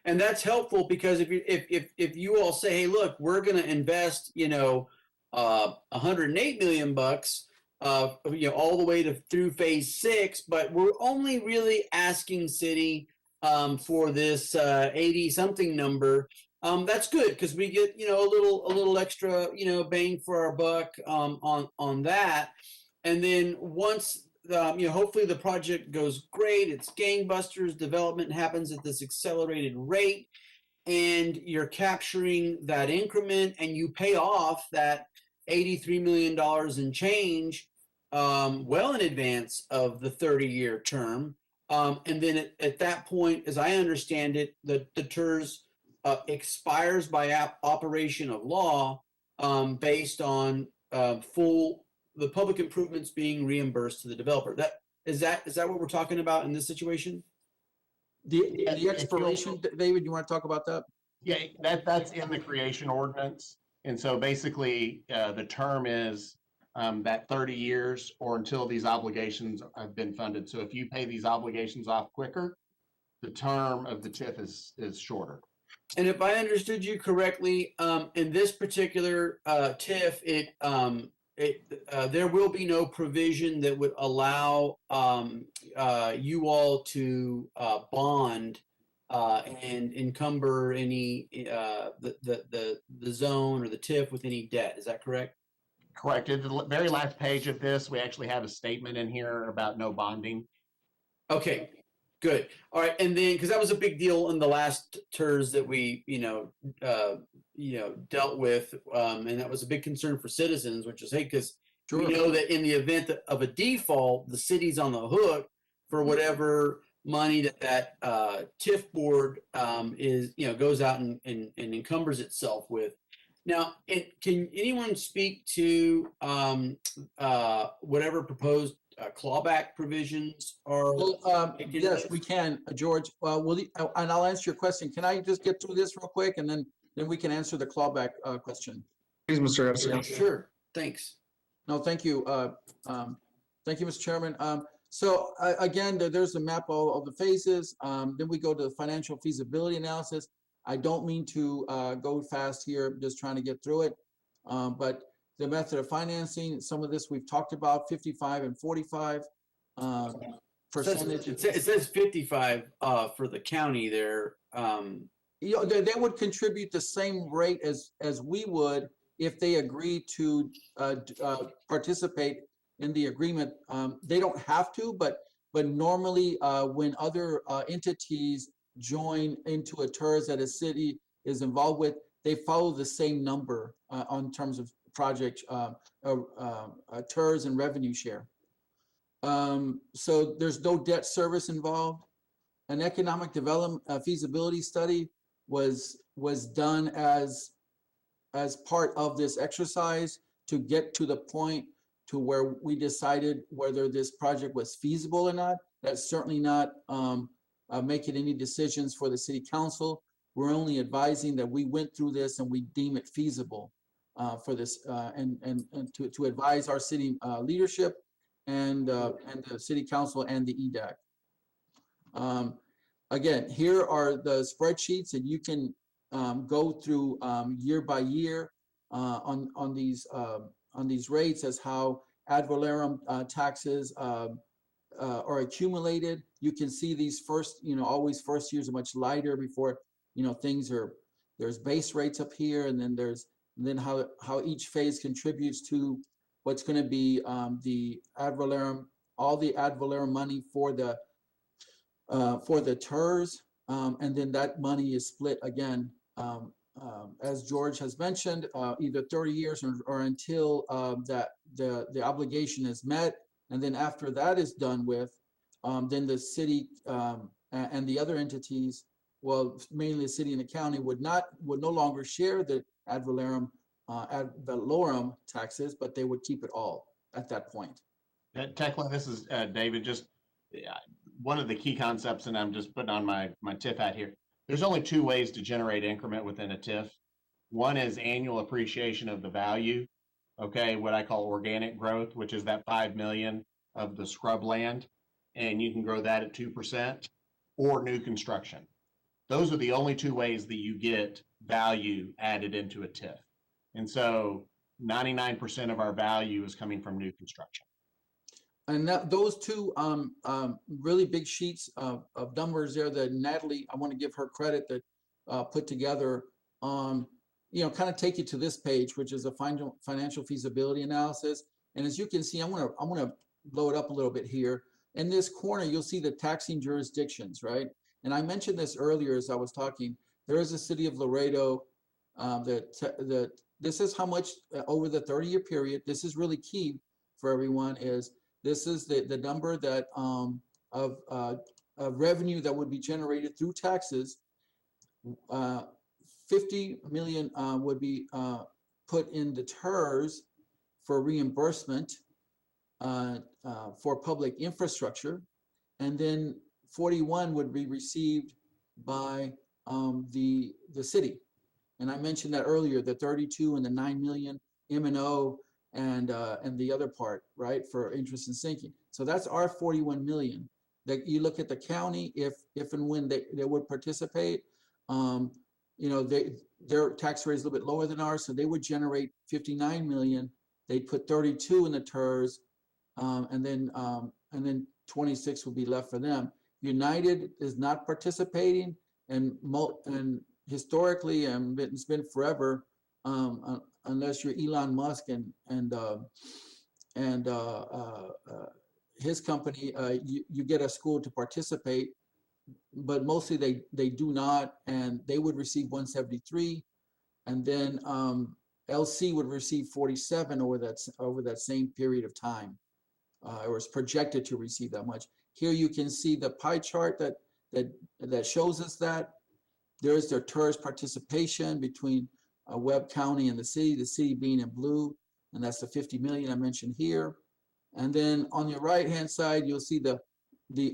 And that's helpful, because if you all say, hey, look, we're going to invest, $108 million, all the way through phase 6, but we're only really asking city for this 80 something number. That's good, because we get a little extra bang for our buck on that. And then once hopefully the project goes great, it's gangbusters, development happens at this accelerated rate, and you're capturing that increment, and you pay off that $83 million in change well in advance of the 30-year term. And then at that point, as I understand it, the TERS expires by operation of law, based on the public improvements being reimbursed to the developer. Is that what we're talking about in this situation? The expiration, David, you want to talk about that? Yeah, that's in the creation ordinance. And so basically, the term is that 30 years or until these obligations have been funded. So if you pay these obligations off quicker, the term of the TIF is shorter. And if I understood you correctly, in this particular TIF, there will be no provision that would allow you all to bond and encumber any the zone or the TIF with any debt. Is that correct? Correct. At the very last page of this, we actually have a statement in here about no bonding. Okay, good. All right, and then because that was a big deal in the last TERS that we dealt with, and that was a big concern for citizens, which is, hey, because we know that in the event of a default, the city's on the hook for whatever money that TIF board goes out and encumbers itself with. Now, can anyone speak to whatever proposed clawback provisions are? Yes, we can, George. And I'll answer your question. Can I just get through this real quick, and then we can answer the clawback question? Please, Mr. Epstein. Yeah, sure. Thanks. No, thank you. Thank you, Mr. Chairman. So again, there's a map of the phases. Then we go to the financial feasibility analysis. I don't mean to go fast here, I'm just trying to get through it. But the method of financing, some of this we've talked about, 55 and 45 percentage. It says 55 for the county there. They would contribute the same rate as we would if they agreed to participate in the agreement. They don't have to, but normally when other entities join into a TERS that a city is involved with, they follow the same number on terms of project TERS and revenue share. So there's no debt service involved. An economic development feasibility study was done as part of this exercise to get to the point to where we decided whether this project was feasible or not. That's certainly not making any decisions for the city council. We're only advising that we went through this and we deem it feasible for this and to advise our city leadership and the city council and the EDAC. Again, here are the spreadsheets, and you can go through year by year on these rates as how ad valorem taxes are accumulated. You can see these first, always first years are much lighter before, there's base rates up here, and then how each phase contributes to what's going to be the ad valorem, all the ad valorem money for the TERS, and then that money is split again, as George has mentioned, either 30 years or until that the obligation is met. And then after that is done with, then the city and the other entities, well, mainly the city and the county, would no longer share the ad valorem taxes, but they would keep it all at that point. Tekla, this is David. Just one of the key concepts, and I'm just putting on my TIF hat here. There's only two ways to generate increment within a TIF. One is annual appreciation of the value. Okay, what I call organic growth, which is that 5 million of the scrub land, and you can grow that at 2%, or new construction. Those are the only two ways that you get value added into a TIF. And so 99% of our value is coming from new construction. And those two really big sheets of numbers there that Natalie, I want to give her credit, that put together, kind of take you to this page, which is a financial feasibility analysis. And as you can see, I'm gonna blow it up a little bit here. In this corner, you'll see the taxing jurisdictions, right? And I mentioned this earlier as I was talking. There is a city of Laredo that this is how much over the 30-year period. This is really key for everyone. This is the number that of revenue that would be generated through taxes. 50 million would be put in the TERS for reimbursement for public infrastructure, and then 41 would be received by the city. And I mentioned that earlier, the 32 and the 9 million M&O and the other part, right, for interest and sinking. So that's our 41 million. That you look at the county, if and when they would participate, you know, their tax rate is a little bit lower than ours, so they would generate 59 million. They'd put 32 in the TERS, and then 26 would be left for them. United is not participating, and historically, it's been forever, unless you're Elon Musk and his company, you get a school to participate, but mostly they do not, and they would receive 173, and then LC would receive 47 over that same period of time. It was projected to receive that much. Here you can see the pie chart that shows us that. There's their TERS participation between Webb County and the city being in blue, and that's the 50 million I mentioned here. And then on your right-hand side, you'll see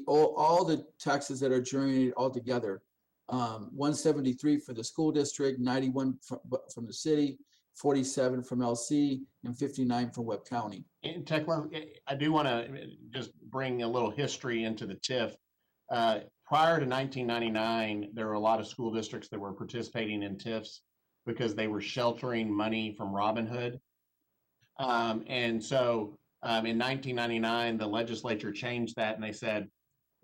all the taxes that are generated all together. 173 for the school district, 91 from the city, 47 from LC, and 59 from Webb County. And Tekla, I do want to just bring a little history into the TIF. Prior to 1999, there were a lot of school districts that were participating in TIFs because they were sheltering money from Robinhood. And so in 1999, the legislature changed that, and they said,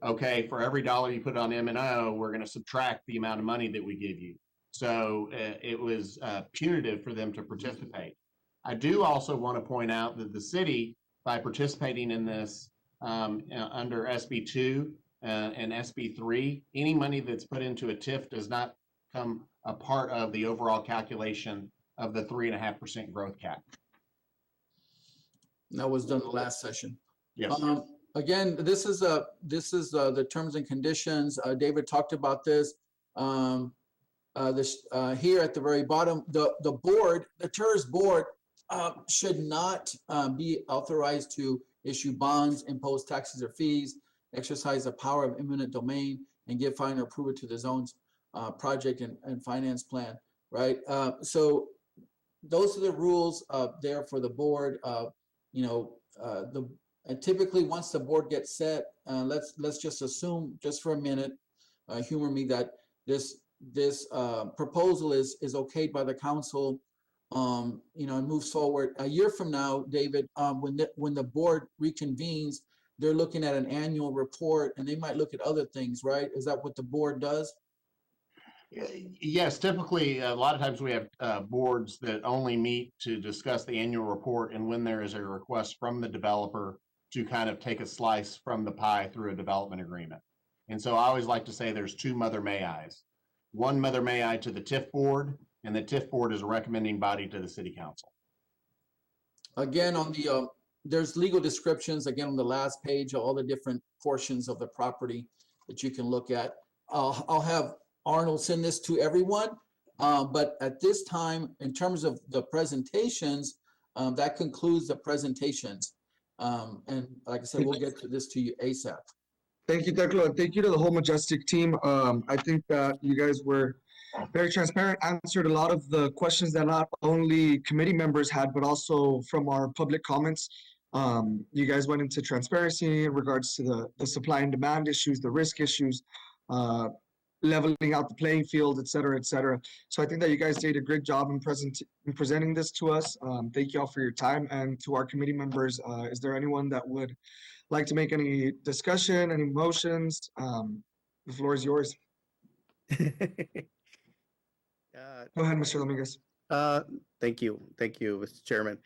okay, for every dollar you put on M&O, we're going to subtract the amount of money that we give you. So it was punitive for them to participate. I do also want to point out that the city, by participating in this under SB2 and SB3, any money that's put into a TIF does not come a part of the overall calculation of the 3.5% growth cap. That was done the last session. Yes. Again, this is the terms and conditions. David talked about this. Here at the very bottom, the board, the TERS board, should not be authorized to issue bonds, impose taxes or fees, exercise the power of eminent domain, and give final approval to the zone's project and finance plan. Right. So those are the rules there for the board. And typically once the board gets set, let's just assume, just for a minute, humor me, that this proposal is okayed by the council, and moves forward. A year from now, David, when the board reconvenes, they're looking at an annual report, and they might look at other things, right? Is that what the board does? Yes, typically, a lot of times we have boards that only meet to discuss the annual report and when there is a request from the developer to kind of take a slice from the pie through a development agreement. And so I always like to say there's two Mother May I's. One Mother May I to the TIF board, and the TIF board is a recommending body to the city council. Again, on the there's legal descriptions, again, on the last page, all the different portions of the property that you can look at. I'll have Arnold send this to everyone, but at this time, in terms of the presentations, that concludes the presentations. And like I said, we'll get to this to you ASAP. Thank you, Tekla, and thank you to the whole Majestic team. I think that you guys were very transparent, answered a lot of the questions that not only committee members had, but also from our public comments. You guys went into transparency in regards to the supply and demand issues, the risk issues, leveling out the playing field, et cetera, et cetera. So I think that you guys did a great job in presenting this to us. Thank you all for your time. And to our committee members, is there anyone that would like to make any discussion, any motions? The floor is yours. Go ahead, Mr. Dominguez. Thank you, Mr. Chairman.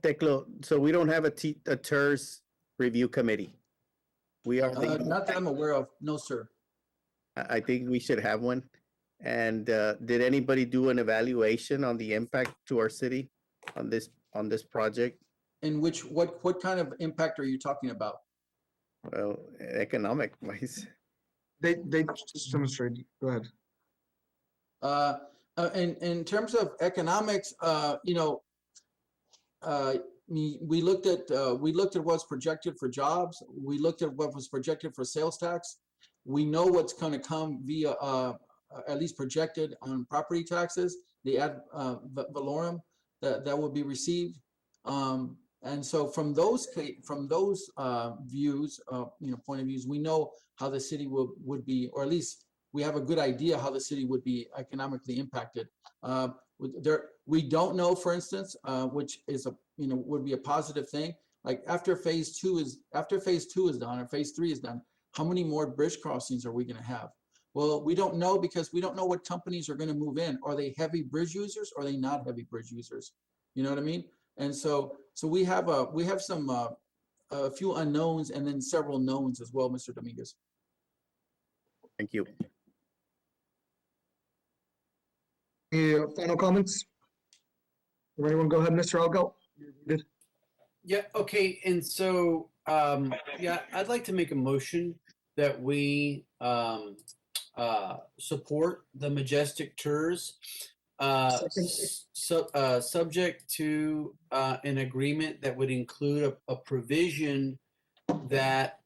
Tekla, so we don't have a TERS review committee. We are not that I'm aware of. No, sir. I think we should have one. And did anybody do an evaluation on the impact to our city on this project? In which what kind of impact are you talking about? Well, economic wise. They just demonstrated. Go ahead. In terms of economics, we looked at what's projected for jobs. We looked at what was projected for sales tax. We know what's going to come via at least projected on property taxes, the ad valorem that will be received. And so from those views, point of views, we know how the city would be, or at least we have a good idea how the city would be economically impacted. We don't know, for instance, which is would be a positive thing. Like after phase two is done, or phase 3 is done, how many more bridge crossings are we going to have? Well, we don't know, because we don't know what companies are going to move in. Are they heavy bridge users? Or are they not heavy bridge users? You know what I mean? And so we have some a few unknowns and then several knowns as well, Mr. Dominguez. Thank you. Any final comments? Anyone go ahead, Mr. Algo? Yeah, okay, and so, yeah, I'd like to make a motion that we support the Majestic Tours, subject to an agreement that would include a provision that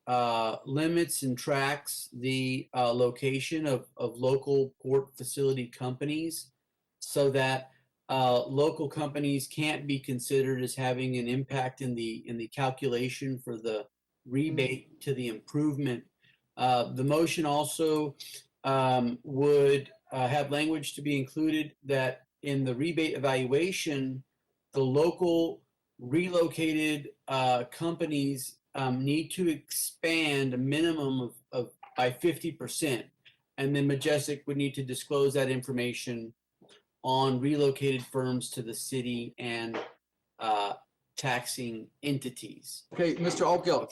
limits and tracks the location of local port facility companies, so that local companies can't be considered as having an impact in the calculation for the rebate to the improvement. The motion also would have language to be included that in the rebate evaluation, the local relocated companies need to expand a minimum of by 50%, and then Majestic would need to disclose that information on relocated firms to the city and taxing entities. Okay, Mr. Altgeld,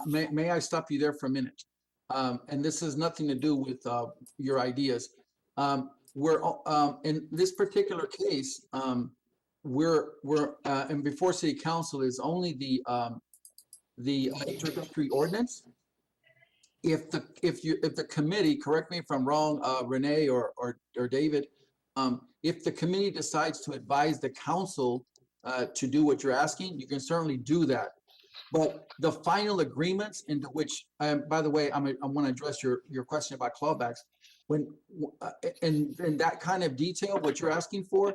may I stop you there for a minute? And this has nothing to do with your ideas. We're in this particular case, we're and before City Council is only the introductory ordinance. If the committee, correct me if I'm wrong, Renee or David, if the committee decides to advise the council to do what you're asking, you can certainly do that. But the final agreements into which, by the way, I want to address your question about clawbacks. When in that kind of detail, what you're asking for,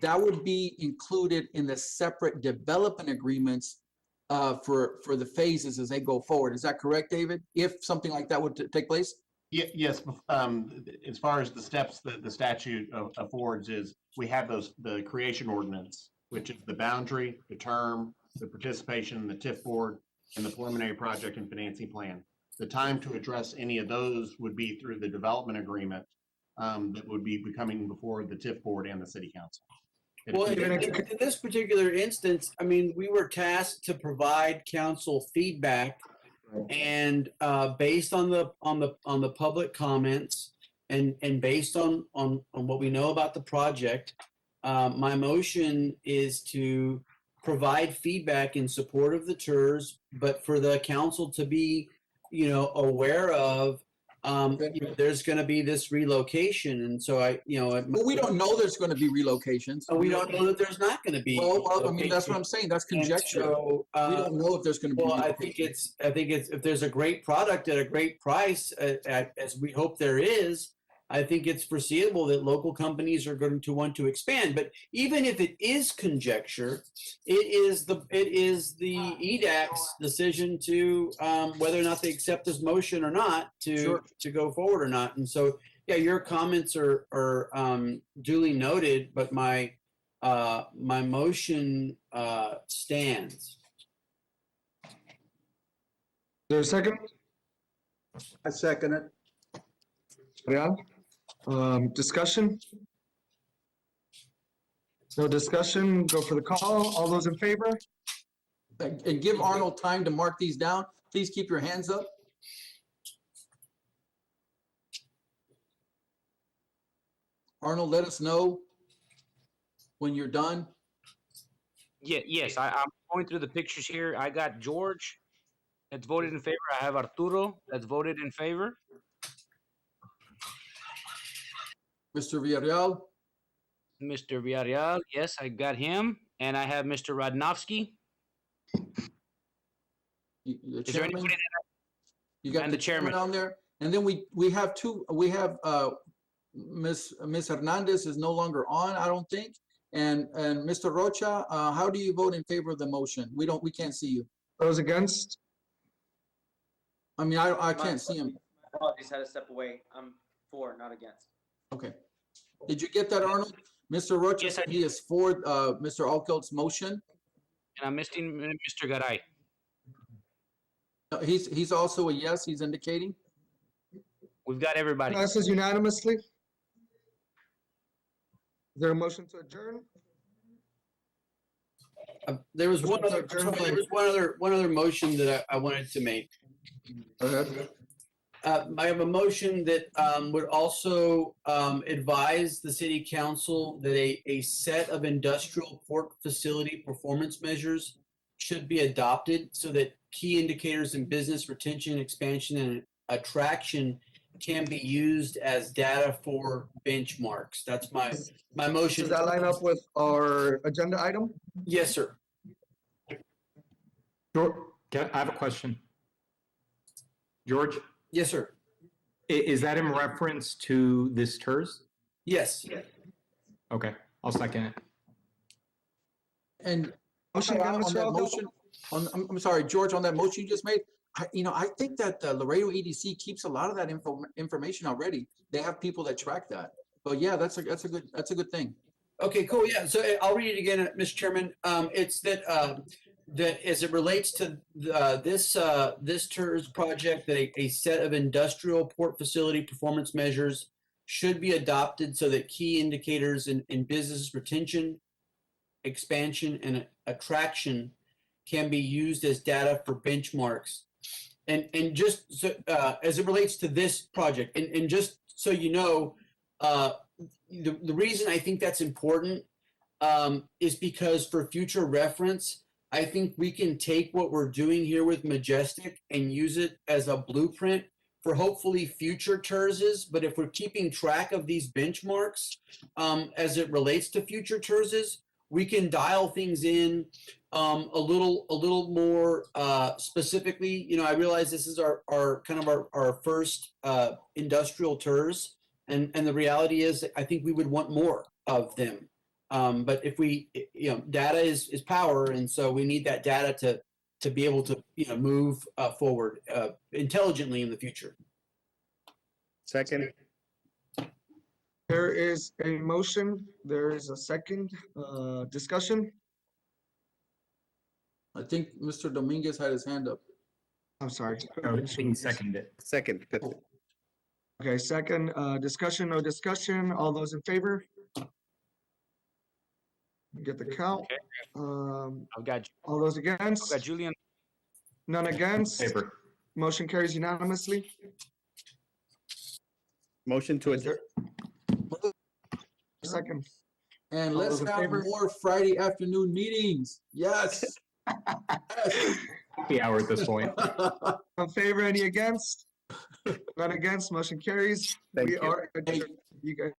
that would be included in the separate development agreements for the phases as they go forward. Is that correct, David? If something like that would take place? Yes. As far as the steps that the statute affords is, we have the creation ordinance, which is the boundary, the term, the participation, the TIF board, and the preliminary project and financing plan. The time to address any of those would be through the development agreement that would be coming before the TIF board and the city council. Well, in this particular instance, I mean, we were tasked to provide council feedback, and based on the public comments and based on what we know about the project, my motion is to provide feedback in support of the TERS, but for the council to be, aware of, there's going to be this relocation, and so Well, we don't know there's going to be relocations. We don't know that there's not going to be. Well, I mean, that's what I'm saying. That's conjecture. So, we don't know if there's going to be. Well, I think it's if there's a great product at a great price, as we hope there is, I think it's foreseeable that local companies are going to want to expand. But even if it is conjecture, it is the EDAC's decision to whether or not they accept this motion or not to go forward or not. And so, yeah, your comments are duly noted, but my motion stands. Is there a second? I second it. Real? Discussion? No discussion, go for the call. All those in favor? And give Arnold time to mark these down. Please keep your hands up. Arnold, let us know when you're done. Yes, I'm going through the pictures here. I got George that's voted in favor. I have Arturo that's voted in favor. Mr. Villarreal. Mr. Villarreal, yes, I got him. And I have Mr. Radnowski. The Is there anybody you got and the the chairman on there, and then we have Ms. Hernandez is no longer on, I don't think. And Mr. Rocha, how do you vote in favor of the motion? We can't see you. Those against? I mean, I can't see him. My apologies, had to step away. I'm for, not against. Okay. Did you get that, Arnold? Mr. Rocha Yes, I said he is for Mr. Alkelt's motion. And I'm missing Mr. Garay. He's also a yes, he's indicating. We've got everybody. Passes unanimously. Is there a motion to adjourn? There was one other, Adjourn sorry, there was one other motion that I wanted to make. Go ahead. I have a motion that would also advise the city council that a set of industrial port facility performance measures should be adopted so that key indicators in business retention, expansion, and attraction can be used as data for benchmarks. That's my motion. Does that line up with our agenda item? Yes, sir. George, I have a question. George, Yes, sir. is that in reference to this TERS? Yes. Okay, I'll second it. And Motion on again, Mr. that Alcott? motion, I'm sorry, George, on that motion you just made, I think that Laredo EDC keeps a lot of that information already. They have people that track that. But yeah, that's a good thing. Okay, cool. Yeah. So I'll read it again, Mr. Chairman. It's that as it relates to this TERS project, that a set of industrial port facility performance measures should be adopted so that key indicators in business retention, expansion, and attraction can be used as data for benchmarks. And just so, as it relates to this project, and just so you know, the reason I think that's important is because for future reference, I think we can take what we're doing here with Majestic and use it as a blueprint for hopefully future TERSs. But if we're keeping track of these benchmarks as it relates to future TERSs, we can dial things in a little more specifically. You know, I realize this is our kind of our first industrial TERS, and the reality is I think we would want more of them. But if we, data is power, and so we need that data to be able to move forward intelligently in the future. Second. There is a motion. There is a second discussion. I think Mr. Dominguez had his hand up. I'm sorry. Oh, I think he seconded it. Second. Okay, second discussion, no discussion. All those in favor? Get the count. I've got All those against? Julian. None against? Paper. Motion carries unanimously. Motion to adjourn. Second. And All let's those in have favor? more Friday afternoon meetings. Yes. Happy hour at this point. In favor, any against? None against, motion carries. Thank We you. are adjourned. You guys.